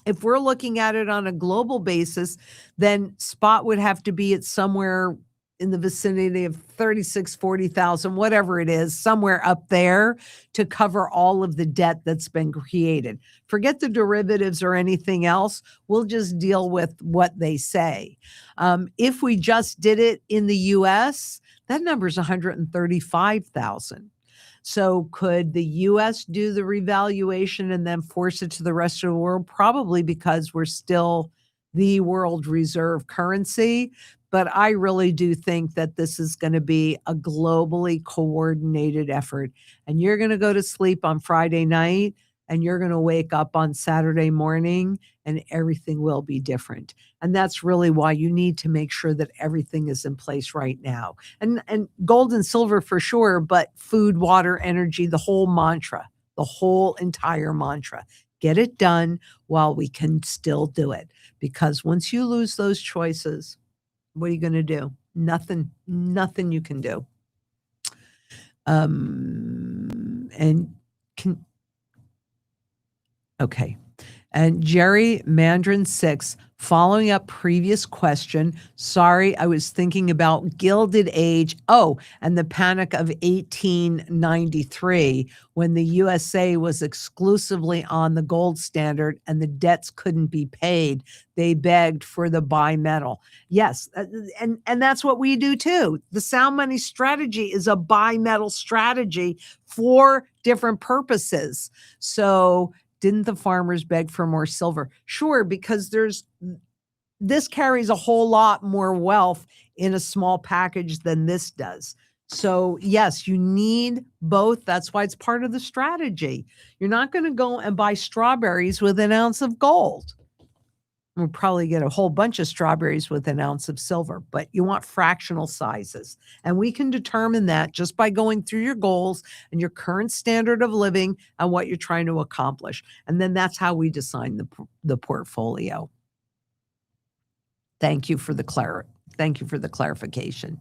If we're looking at it on a global basis, then spot would have to be at somewhere in the vicinity of 36, 40,000, whatever it is, somewhere up there to cover all of the debt that's been created. Forget the derivatives or anything else. We'll just deal with what they say. If we just did it in the US, that number is 135,000. So could the US do the revaluation and then force it to the rest of the world? Probably, because we're still the world reserve currency. But I really do think that this is going to be a globally coordinated effort. And you're going to go to sleep on Friday night and you're going to wake up on Saturday morning and everything will be different. And that's really why you need to make sure that everything is in place right now. And gold and silver for sure, but food, water, energy, the whole mantra, the whole entire mantra. Get it done while we can still do it. Because once you lose those choices, what are you going to do? Nothing you can do. Okay. And Jerry Mandrin 6, following up previous question. Sorry, I was thinking about Gilded Age. Oh, and the panic of 1893, when the USA was exclusively on the gold standard and the debts couldn't be paid. They begged for the bimetal. Yes, and that's what we do too. The sound money strategy is a bimetal strategy for different purposes. So didn't the farmers beg for more silver? Sure, because this carries a whole lot more wealth in a small package than this does. So yes, you need both. That's why it's part of the strategy. You're not going to go and buy strawberries with an ounce of gold. We'll probably get a whole bunch of strawberries with an ounce of silver, but you want fractional sizes. And we can determine that just by going through your goals and your current standard of living and what you're trying to accomplish. And then that's how we design the portfolio. Thank you for the clarification.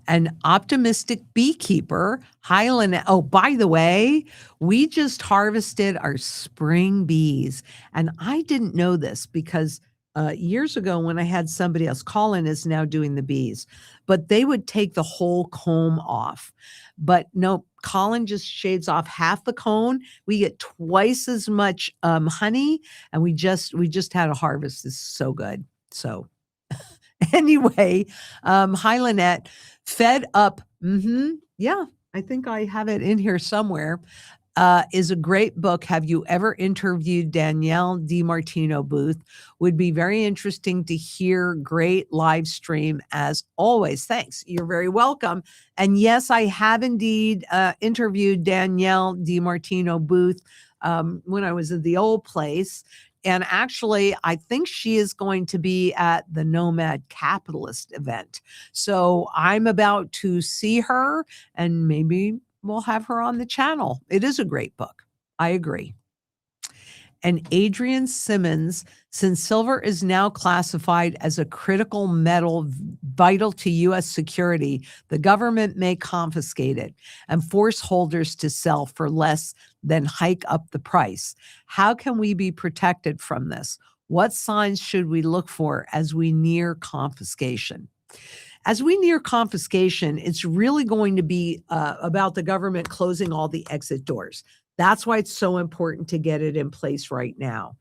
An optimistic beekeeper, Highland. Oh, by the way, we just harvested our spring bees. And I didn't know this because years ago when I had somebody else, Colin is now doing the bees, but they would take the whole comb off. But no, Colin just shaves off half the cone. We get twice as much honey, and we just had a harvest. It's so good. So anyway, hi, Lynette. Fed Up. Yeah, I think I have it in here somewhere. Is a great book. Have you ever interviewed Danielle DiMartino Booth? Would be very interesting to hear. Great live stream as always. Thanks. You're very welcome. And yes, I have indeed interviewed Danielle DiMartino Booth when I was at the old place. And actually, I think she is going to be at the Nomad Capitalist event. So I'm about to see her, and maybe we'll have her on the channel. It is a great book. I agree. And Adrian Simmons, since silver is now classified as a critical metal vital to U.S. security, the government may confiscate it and force holders to sell for less than hike up the price. How can we be protected from this? What signs should we look for as we near confiscation? As we near confiscation, it's really going to be about the government closing all the exit doors. That's why it's so important to get it in place right now.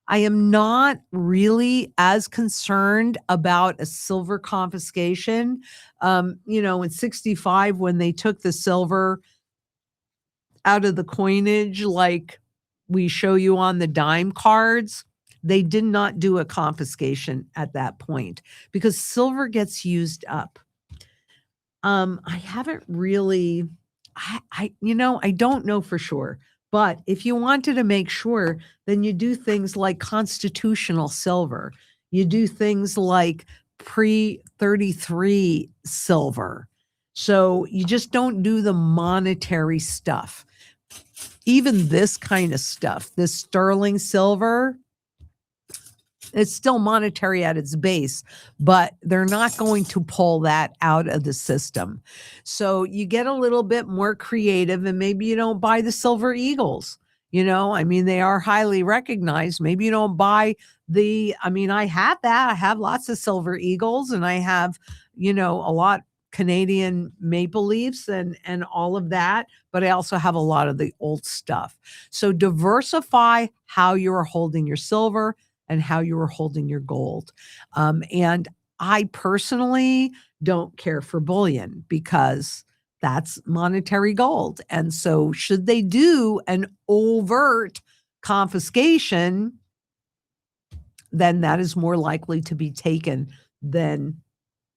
I am not really as concerned about a silver confiscation. In 65, when they took the silver out of the coinage, like we show you on the dime cards, they did not do a confiscation at that point because silver gets used up. I haven't really, I don't know for sure. But if you wanted to make sure, then you do things like constitutional silver. You do things like pre-33 silver. So you just don't do the monetary stuff. Even this kind of stuff, this sterling silver, it's still monetary at its base, but they're not going to pull that out of the system. So you get a little bit more creative, and maybe you don't buy the silver eagles. They are highly recognized. Maybe you don't buy I have that. I have lots of silver eagles, and I have, a lot Canadian maple leafs and all of that, but I also have a lot of the old stuff. So diversify how you're holding your silver and how you are holding your gold. And I personally don't care for bullion because that's monetary gold. And so should they do an overt confiscation, then that is more likely to be taken than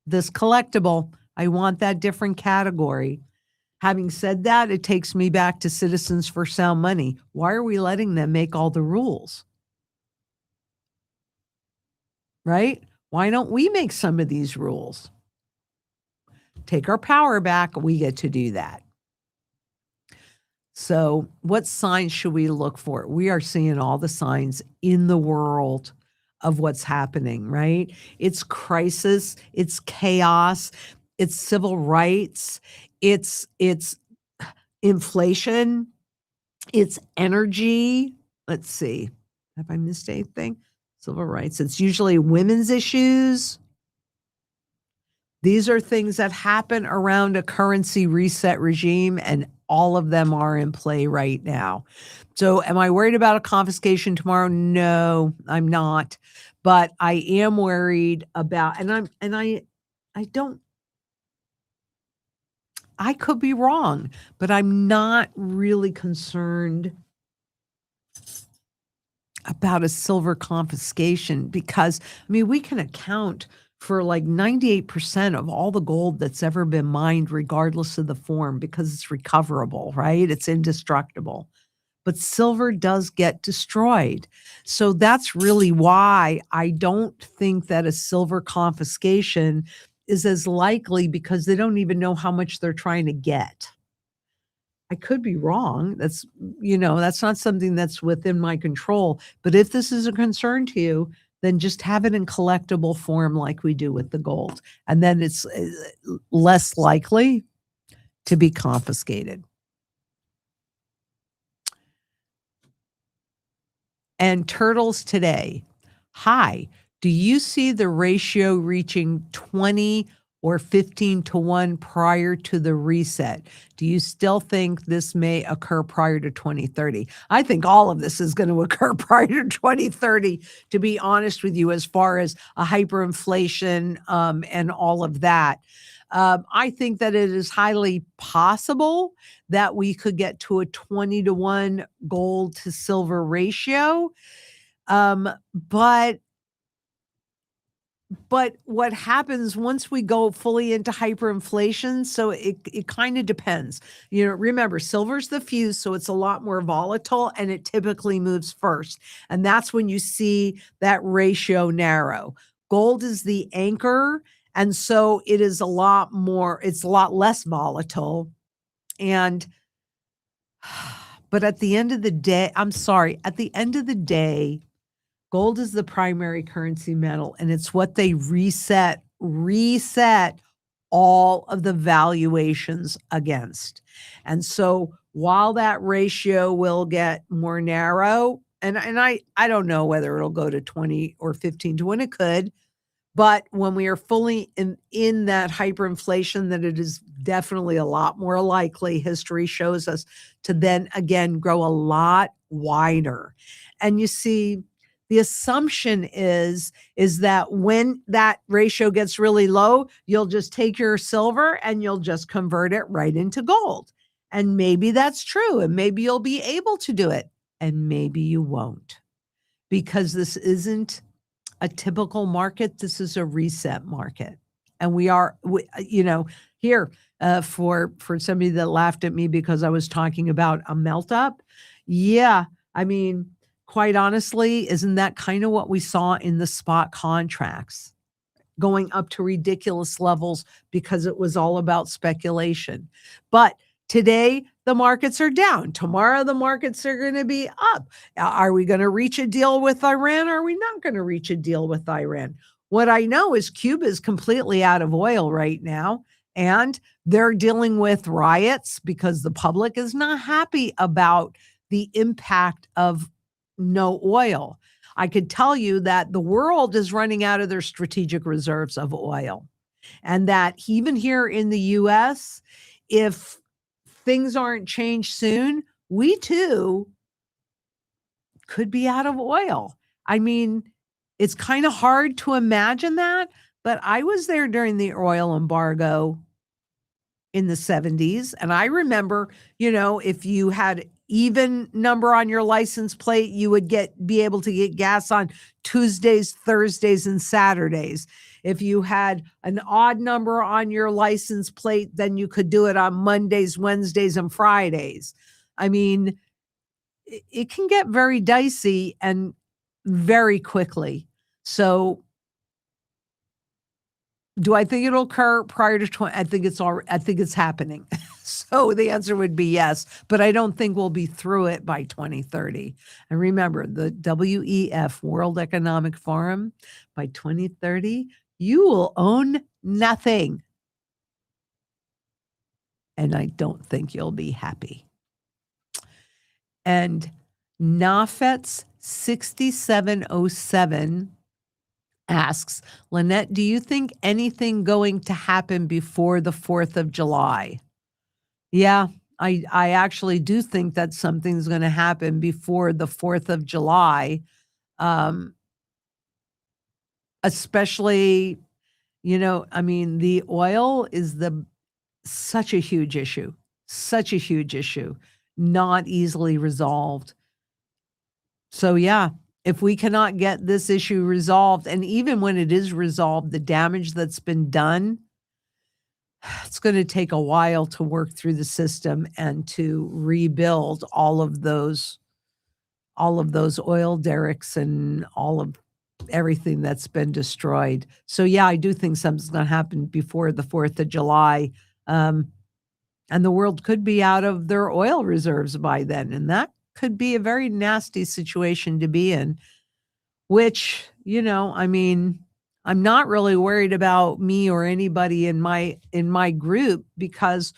this collectible. I want that different category. Having said that, it takes me back to Citizens for Sound Money. Why are we letting them make all the rules? Right? Why don't we make some of these rules? Take our power back. We get to do that. So what signs should we look for? We are seeing all the signs in the world of what's happening, right? It's crisis, it's chaos, it's civil rights, it's inflation, it's energy. Let's see. Have I missed anything? Civil rights. It's usually women's issues. These are things that happen around a currency reset regime, and all of them are in play right now. So am I worried about a confiscation tomorrow? No, I'm not. But I am worried about, I could be wrong, but I'm not really concerned about a silver confiscation because, we can account for like 98% of all the gold that's ever been mined, regardless of the form, because it's recoverable, right? It's indestructible. but silver does get destroyed. So that's really why I don't think that a silver confiscation is as likely, because they don't even know how much they're trying to get. I could be wrong. That's not something that's within my control. But if this is a concern to you, then just have it in collectible form like we do with the gold. And then it's less likely to be confiscated. And turtles today. Hi, do you see the ratio reaching 20 or 15 to 1 prior to the reset? Do you still think this may occur prior to 2030? I think all of this is going to occur prior to 2030, to be honest with you, as far as a hyperinflation and all of that. I think that it is highly possible that we could get to a 20 to 1 gold to silver ratio. But what happens once we go fully into hyperinflation? So it kind of depends. Remember, silver's the fuse, so it's a lot more volatile and it typically moves first. And that's when you see that ratio narrow. Gold is the anchor, and so it's a lot less volatile. And but at the end of the day, at the end of the day, gold is the primary currency metal, and it's what they reset all of the valuations against. And so while that ratio will get more narrow, and I don't know whether it'll go to 20 or 15 to 1, it could, but when we are fully in that hyperinflation, that it is definitely a lot more likely, history shows us, to then again grow a lot wider. And you see, the assumption is that when that ratio gets really low, you'll just take your silver and you'll just convert it right into gold. And maybe that's true, and maybe you'll be able to do it, and maybe you won't, because this isn't a typical market. This is a reset market. And here, for somebody that laughed at me because I was talking about a melt up. Yeah, I mean, quite honestly, isn't that kind of what we saw in the spot contracts, going up to ridiculous levels because it was all about speculation? But today, the markets are down. Tomorrow, the markets are going to be up. Are we going to reach a deal with Iran? Or are we not going to reach a deal with Iran? What I know is Cuba is completely out of oil right now, and they're dealing with riots because the public is not happy about the impact of no oil. I could tell you that the world is running out of their strategic reserves of oil, and that even here in the US, if things aren't changed soon, we too could be out of oil. I mean, it's kind of hard to imagine that, but I was there during the oil embargo in the 70s. And I remember, if you had even number on your license plate, you would be able to get gas on Tuesdays, Thursdays, and Saturdays. If you had an odd number on your license plate, then you could do it on Mondays, Wednesdays, and Fridays. I mean, it can get very dicey and very quickly. So do I think it'll occur prior to 20? I think it's happening. So the answer would be yes, but I don't think we'll be through it by 2030. And remember, the WEF, World Economic Forum, by 2030, you will own nothing. And I don't think you'll be happy. And Nafet's 6707 asks, Lynette, do you think anything going to happen before the 4th of July? Yeah, I actually do think that something's going to happen before the 4th of July. Especially, the oil is such a huge issue, not easily resolved. So yeah, if we cannot get this issue resolved, and even when it is resolved, the damage that's been done, it's going to take a while to work through the system and to rebuild all of those oil derricks and all of everything that's been destroyed. So yeah, I do think something's going to happen before the 4th of July. And the world could be out of their oil reserves by then. And that could be a very nasty situation to be in, which, I mean, I'm not really worried about me or anybody in my group, because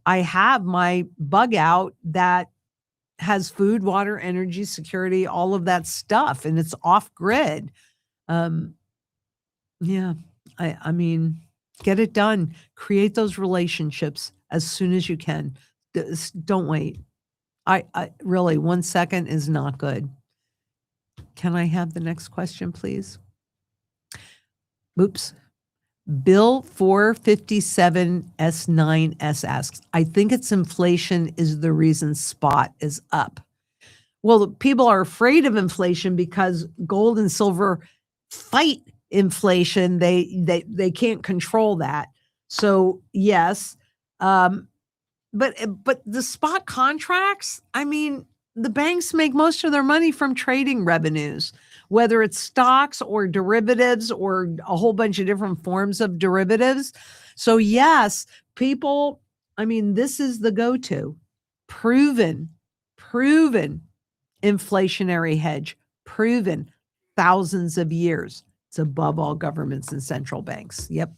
I have my bug out that has food, water, energy, security, all of that stuff, and it's off grid. Um, yeah, I mean, get it done. Create those relationships as soon as you can. Don't wait. I really, 1 second is not good. Can I have the next question, please? Oops. Bill 457S9S asks, I think it's inflation is the reason spot is up. Well, people are afraid of inflation because gold and silver fight inflation. They can't control that. So yes, but the spot contracts, I mean, the banks make most of their money from trading revenues, whether it's stocks or derivatives or a whole bunch of different forms of derivatives. So yes, people, I mean, this is the go-to proven inflationary hedge, proven thousands of years. It's above all governments and central banks. Yep.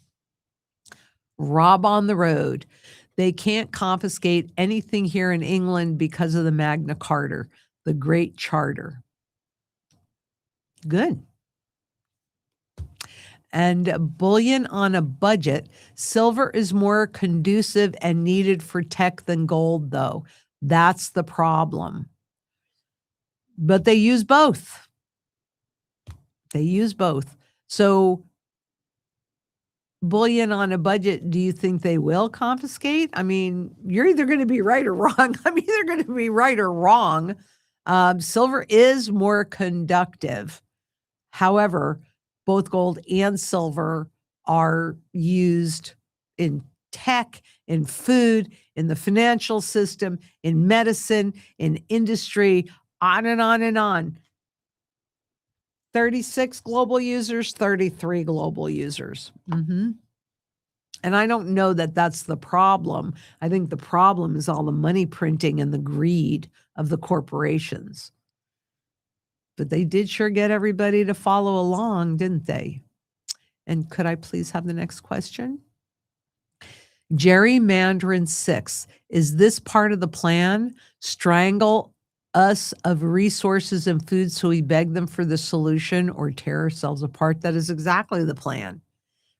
Rob on the road. They can't confiscate anything here in England because of the Magna Carta, the Great Charter. Good. And bullion on a budget. Silver is more conducive and needed for tech than gold, though. That's the problem. But they use both. So bullion on a budget, do you think they will confiscate? I mean, you're either going to be right or wrong. I'm either going to be right or wrong. Silver is more conductive. However, both gold and silver are used in tech, in food, in the financial system, in medicine, in industry, on and on and on. 36 global users, 33 global users. And I don't know that that's the problem. I think the problem is all the money printing and the greed of the corporations. But they did sure get everybody to follow along, didn't they? And could I please have the next question? Jerry Mandarin 6, is this part of the plan? Strangle us of resources and food so we beg them for the solution or tear ourselves apart? That is exactly the plan.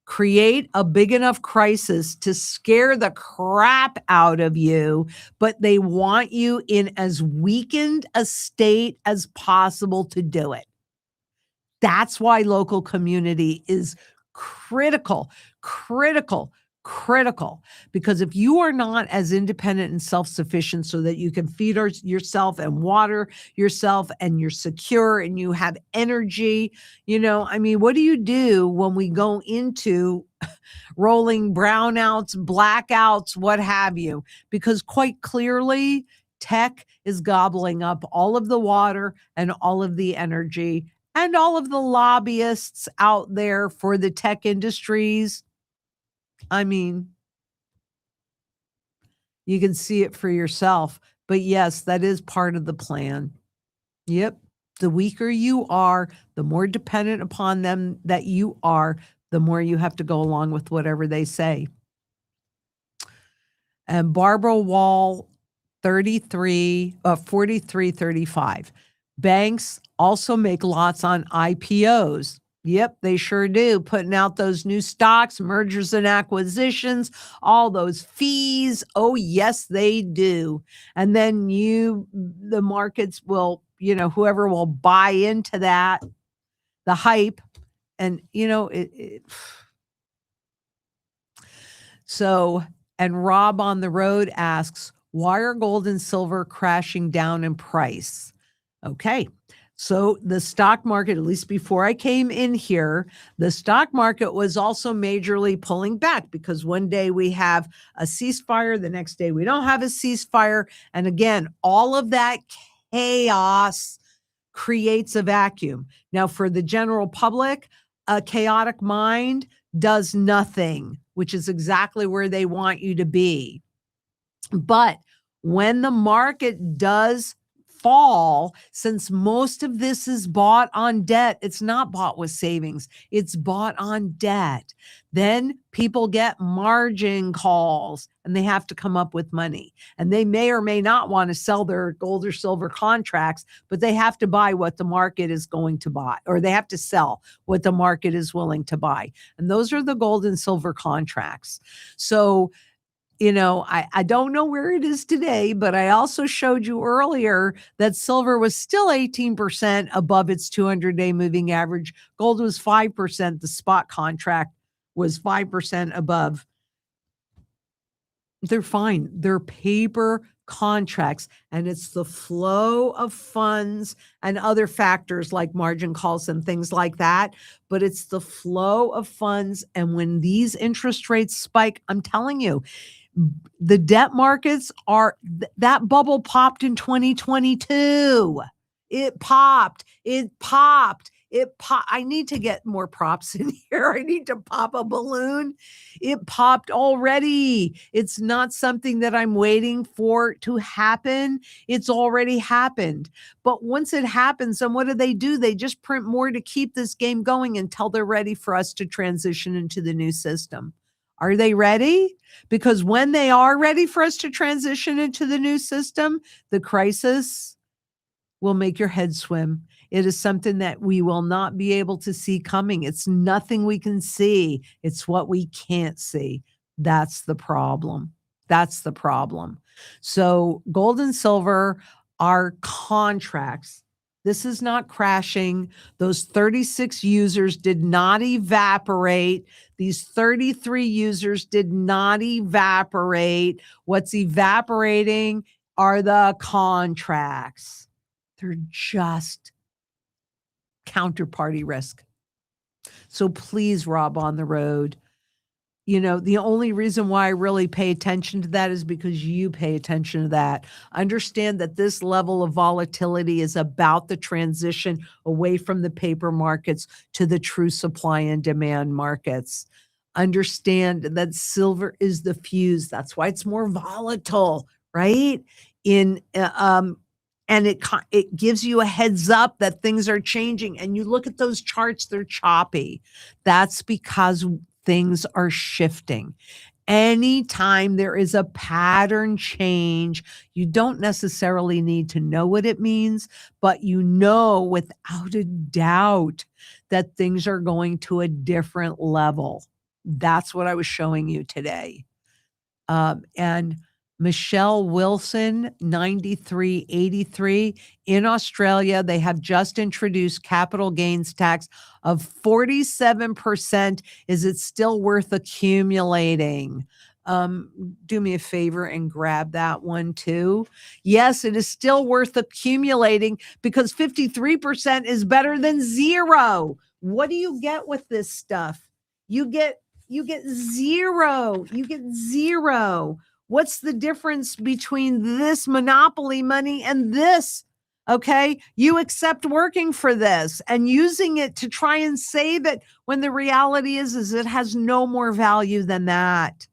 Create a big enough crisis to scare the crap out of you, but they want you in as weakened a state as possible to do it. That's why local community is critical, because if you are not as independent and self-sufficient so that you can feed yourself and water yourself and you're secure and you have energy, I mean, what do you do when we go into rolling brownouts, blackouts, what have you? Because quite clearly, tech is gobbling up all of the water and all of the energy and all of the lobbyists out there for the tech industries. I mean, you can see it for yourself. But yes, that is part of the plan. Yep. The weaker you are, the more dependent upon them that you are, the more you have to go along with whatever they say. And Barbara Wall 4335. Banks also make lots on IPOs. Yep, they sure do. Putting out those new stocks, mergers and acquisitions, all those fees. Oh, yes, they do. And then the markets will, whoever will buy into that, the hype, and, So, and Rob on the road asks, why are gold and silver crashing down in price? Okay. So the stock market, at least before I came in here, the stock market was also majorly pulling back because one day we have a ceasefire, the next day we don't have a ceasefire. And again, all of that chaos creates a vacuum. Now, for the general public, a chaotic mind does nothing, which is exactly where they want you to be. But when the market does fall, since most of this is bought on debt, it's not bought with savings, it's bought on debt. Then people get margin calls and they have to come up with money. And they may or may not want to sell their gold or silver contracts, but they have to buy what the market is going to buy, or they have to sell what the market is willing to buy. And those are the gold and silver contracts. So I don't know where it is today, but I also showed you earlier that silver was still 18% above its 200-day moving average. Gold was 5%. The spot contract was 5% above. They're fine. They're paper contracts, and it's the flow of funds and other factors like margin calls and things like that. But it's the flow of funds. And when these interest rates spike, I'm telling you, the debt markets are that bubble popped in 2022. It popped. I need to get more props in here. I need to pop a balloon. It popped already. It's not something that I'm waiting for to happen. It's already happened. But once it happens, then what do? They just print more to keep this game going until they're ready for us to transition into the new system. Are they ready? Because when they are ready for us to transition into the new system, the crisis will make your head swim. It is something that we will not be able to see coming. It's nothing we can see. It's what we can't see. That's the problem. That's the problem. So gold and silver are contracts. This is not crashing. Those 36 users did not evaporate. These 33 users did not evaporate. What's evaporating are the contracts. They're just counterparty risk. So please, Rob on the road, the only reason why I really pay attention to that is because you pay attention to that. Understand that this level of volatility is about the transition away from the paper markets to the true supply and demand markets. Understand that silver is the fuse. That's why it's more volatile, right? And it gives you a heads up that things are changing. And you look at those charts, they're choppy. That's because things are shifting. Anytime there is a pattern change, you don't necessarily need to know what it means, but you know without a doubt that things are going to a different level. That's what I was showing you today. And Michelle Wilson, 9383. In Australia, they have just introduced capital gains tax of 47%. Is it still worth accumulating? Do me a favor and grab that one too. Yes, it is still worth accumulating because 53% is better than zero. What do you get with this stuff? You get zero. You get zero. What's the difference between this monopoly money and this? Okay, you accept working for this and using it to try and save it when the reality is it has no more value than that.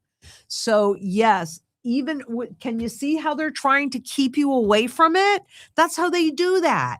So yes, can you see how they're trying to keep you away from it? That's how they do that.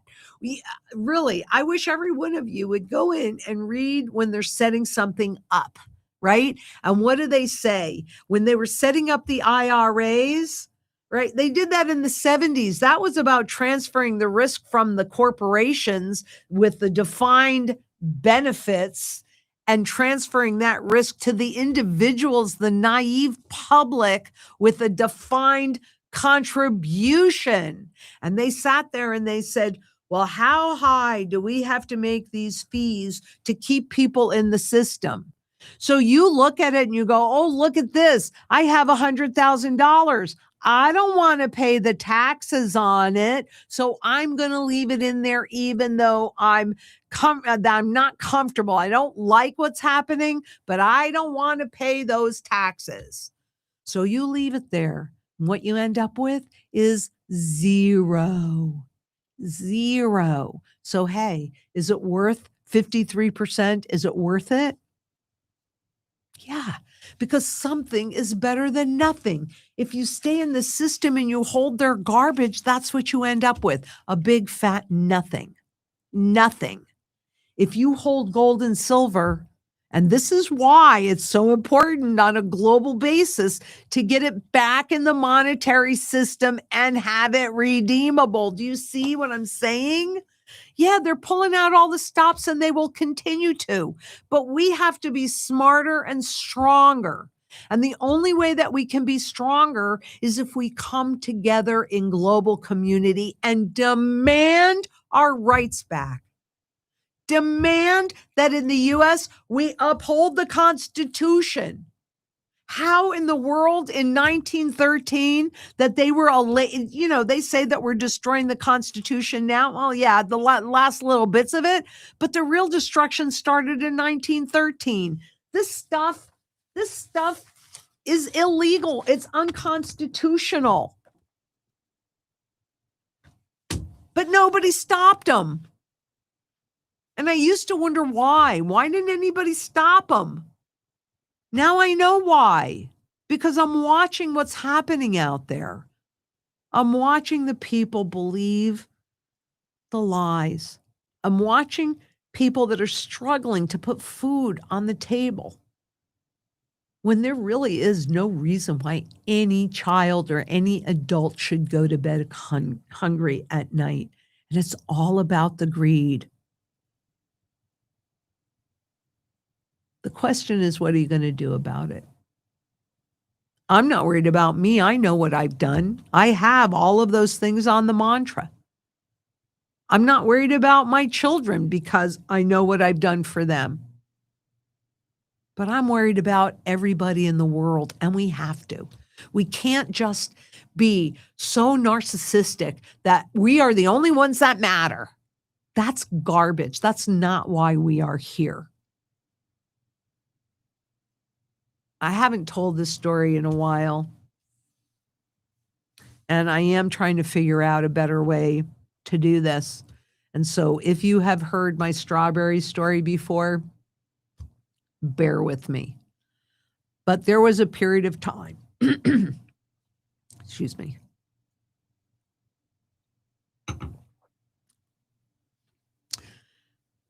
Really, I wish every one of you would go in and read when they're setting something up. Right? And what do they say? When they were setting up the IRAs, right? They did that in the 70s. That was about transferring the risk from the corporations with the defined benefits and transferring that risk to the individuals, the naive public with a defined contribution. And they sat there and they said, well, how high do we have to make these fees to keep people in the system? So you look at it and you go, oh, look at this. I have $100,000. I don't want to pay the taxes on it, so I'm going to leave it in there even though I'm not comfortable. I don't like what's happening, but I don't want to pay those taxes. So you leave it there. And what you end up with is zero. Zero. So hey, is it worth 53%? Is it worth it? Yeah, because something is better than nothing. If you stay in the system and you hold their garbage, that's what you end up with, a big fat nothing. Nothing. If you hold gold and silver, and this is why it's so important on a global basis to get it back in the monetary system and have it redeemable. Do you see what I'm saying? Yeah, they're pulling out all the stops and they will continue to. But we have to be smarter and stronger. And the only way that we can be stronger is if we come together in global community and demand our rights back. Demand that in the US we uphold the Constitution. How in the world in 1913 that they were they say that we're destroying the Constitution now. Well, yeah, the last little bits of it, but the real destruction started in 1913. This stuff is illegal. It's unconstitutional. But nobody stopped them. And I used to wonder why. Why didn't anybody stop them? Now I know why. Because I'm watching what's happening out there. I'm watching the people believe the lies. I'm watching people that are struggling to put food on the table when there really is no reason why any child or any adult should go to bed hungry at night. And it's all about the greed. The question is, what are you going to do about it? I'm not worried about me. I know what I've done. I have all of those things on the mantra. I'm not worried about my children because I know what I've done for them. But I'm worried about everybody in the world, and we have to. We can't just be so narcissistic that we are the only ones that matter. That's garbage. That's not why we are here. I haven't told this story in a while, and I am trying to figure out a better way to do this. And so if you have heard my strawberry story before, bear with me. But there was a period of time, excuse me.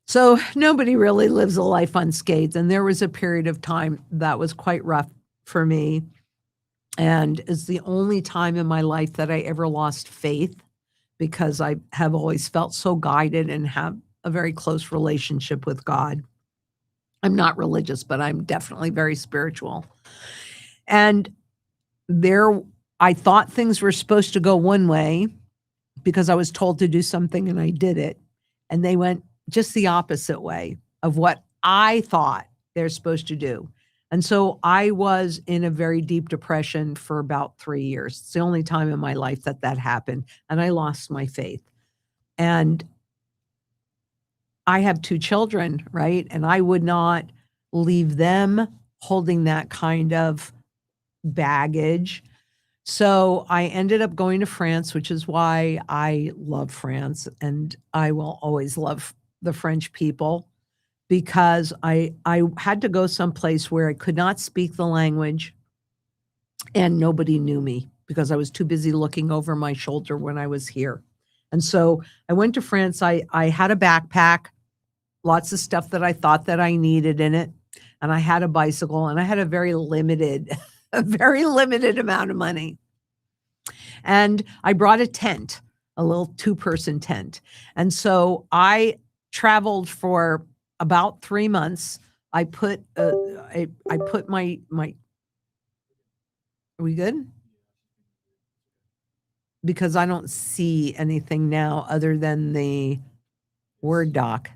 So nobody really lives a life unscathed. And there was a period of time that was quite rough for me. And it's the only time in my life that I ever lost faith, because I have always felt so guided and have a very close relationship with God. I'm not religious, but I'm definitely very spiritual. And I thought things were supposed to go one way because I was told to do something and I did it. And they went just the opposite way of what I thought they're supposed to do. And so I was in a very deep depression for about 3 years. It's the only time in my life that happened. And I lost my faith. And I have 2 children, right? And I would not leave them holding that kind of baggage. So I ended up going to France, which is why I love France. And I will always love the French people, because I had to go someplace where I could not speak the language and nobody knew me because I was too busy looking over my shoulder when I was here. And so I went to France. I had a backpack, lots of stuff that I thought that I needed in it. And I had a bicycle, and I had a very limited amount of money. And I brought a tent, a little 2-person tent. And so I traveled for about 3 months. I put my are we good? Because I don't see anything now other than the Word doc.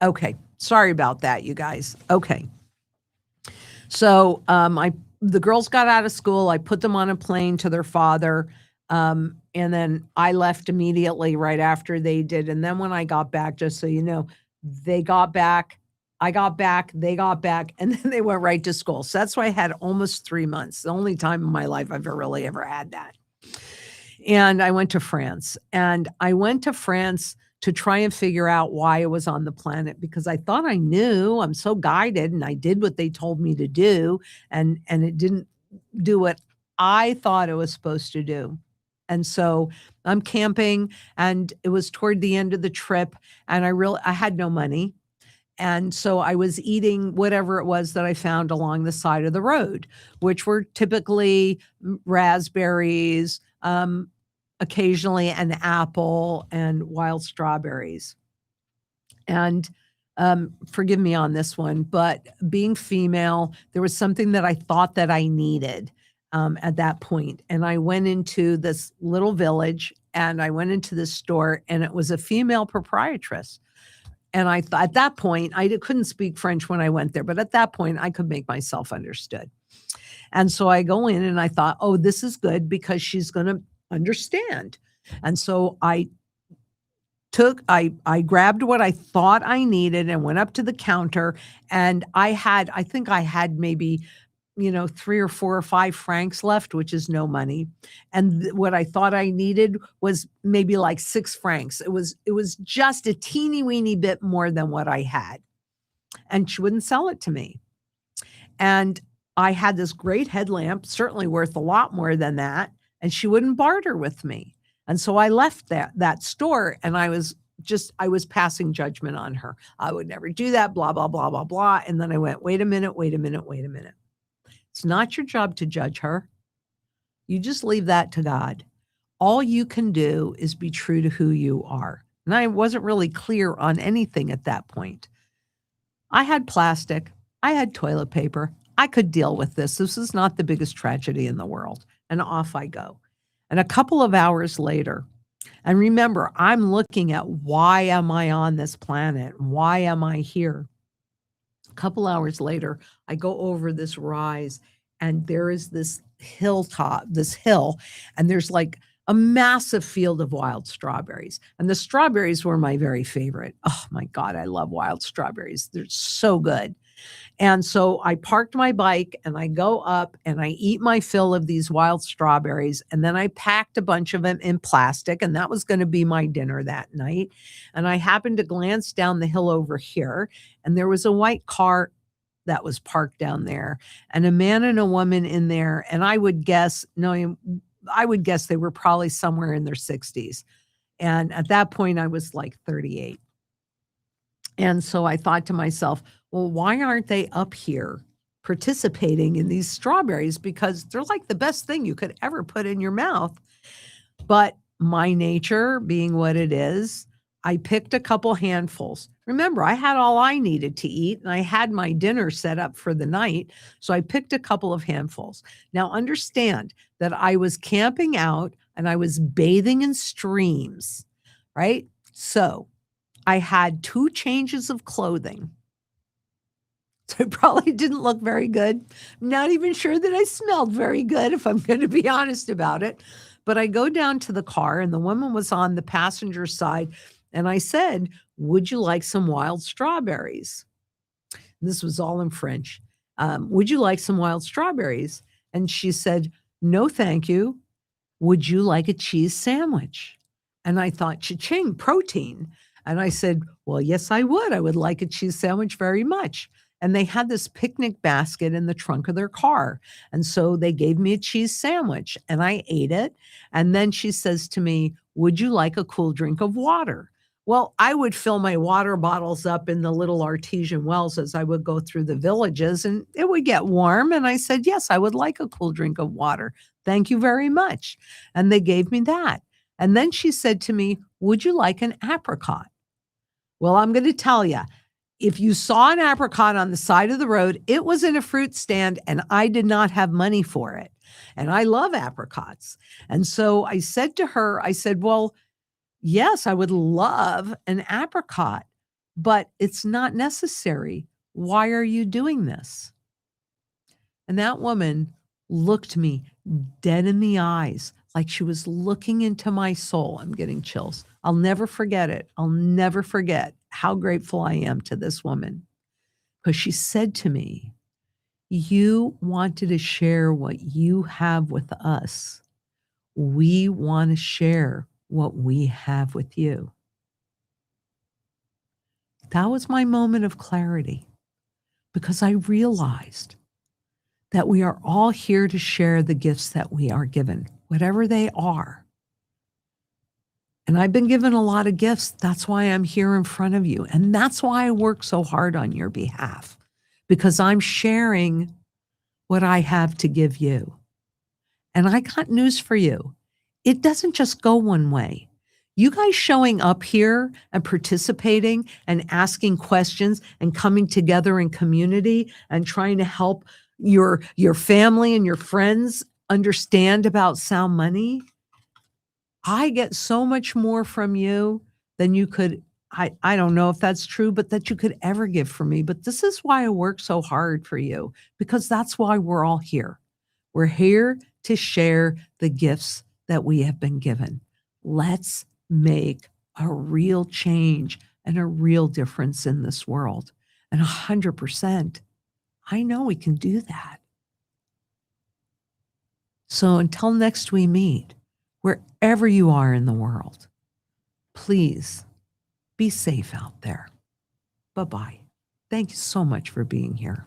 Okay. Sorry about that, you guys. Okay. So the girls got out of school. I put them on a plane to their father. And then I left immediately right after they did. And then when I got back, just so you know, they got back, I got back, they got back, and then they went right to school. So that's why I had almost 3 months. The only time in my life I've really ever had that. And I went to France. And I went to France to try and figure out why I was on the planet because I thought I knew. I'm so guided and I did what they told me to do and it didn't do what I thought it was supposed to do. And so I'm camping and it was toward the end of the trip and I had no money. And so I was eating whatever it was that I found along the side of the road, which were typically raspberries, occasionally an apple and wild strawberries. And forgive me on this one, but being female, there was something that I thought that I needed at that point. And I went into this little village and I went into this store and it was a female proprietress. And I thought at that point, I couldn't speak French when I went there, but at that point, I could make myself understood. And so I go in and I thought, oh, this is good because she's going to understand. And so I grabbed what I thought I needed and went up to the counter and I think I had maybe 3 or 4 or 5 francs left, which is no money. And what I thought I needed was maybe like 6 francs. It was just a teeny weeny bit more than what I had. And she wouldn't sell it to me. And I had this great headlamp, certainly worth a lot more than that, and she wouldn't barter with me. And so I left that store and I was passing judgment on her. I would never do that, blah, blah, blah, blah, blah. And then I went, wait a minute. It's not your job to judge her. You just leave that to God. All you can do is be true to who you are. And I wasn't really clear on anything at that point. I had plastic. I had toilet paper. I could deal with this. This is not the biggest tragedy in the world. And off I go. And a couple of hours later, and remember, I'm looking at why am I on this planet? Why am I here? A couple hours later, I go over this rise and there is this hill, and there's like a massive field of wild strawberries. And the strawberries were my very favorite. Oh my God, I love wild strawberries. They're so good. And so I parked my bike and I go up and I eat my fill of these wild strawberries. And then I packed a bunch of them in plastic. And that was going to be my dinner that night. And I happened to glance down the hill over here and there was a white car that was parked down there and a man and a woman in there. And I would guess they were probably somewhere in their 60s. And at that point I was like 38. And so I thought to myself, well, why aren't they up here participating in these strawberries? Because they're like the best thing you could ever put in your mouth. But my nature being what it is, I picked a couple handfuls. Remember, I had all I needed to eat and I had my dinner set up for the night. So I picked a couple of handfuls. Now understand that I was camping out and I was bathing in streams, right? So I had 2 changes of clothing. So it probably didn't look very good. I'm not even sure that I smelled very good, if I'm going to be honest about it. But I go down to the car and the woman was on the passenger side. And I said, would you like some wild strawberries? This was all in French. Would you like some wild strawberries? And she said, no, thank you. Would you like a cheese sandwich? And I thought, cha-ching, protein. And I said, well, yes, I would. I would like a cheese sandwich very much. And they had this picnic basket in the trunk of their car. And so they gave me a cheese sandwich and I ate it. And then she says to me, would you like a cool drink of water? Well, I would fill my water bottles up in the little artesian wells as I would go through the villages and it would get warm. And I said, yes, I would like a cool drink of water. Thank you very much. And they gave me that. And then she said to me, would you like an apricot? Well, I'm going to tell you, if you saw an apricot on the side of the road, it was in a fruit stand and I did not have money for it. And I love apricots. And so I said to her, I said, well, yes, I would love an apricot, but it's not necessary. Why are you doing this? And that woman looked me dead in the eyes, like she was looking into my soul. I'm getting chills. I'll never forget it. I'll never forget how grateful I am to this woman because she said to me, "You wanted to share what you have with us. We want to share what we have with you." That was my moment of clarity because I realized that we are all here to share the gifts that we are given, whatever they are. And I've been given a lot of gifts. That's why I'm here in front of you. And that's why I work so hard on your behalf, because I'm sharing what I have to give you. And I got news for you. It doesn't just go one way. You guys showing up here and participating and asking questions and coming together in community and trying to help your family and your friends understand about sound money, I get so much more from you than you could. I don't know if that's true, but that you could ever give from me. But this is why I work so hard for you, because that's why we're all here. We're here to share the gifts that we have been given. Let's make a real change and a real difference in this world. And 100%, I know we can do that. So until next we meet, wherever you are in the world, please be safe out there. Bye-bye. Thank you so much for being here.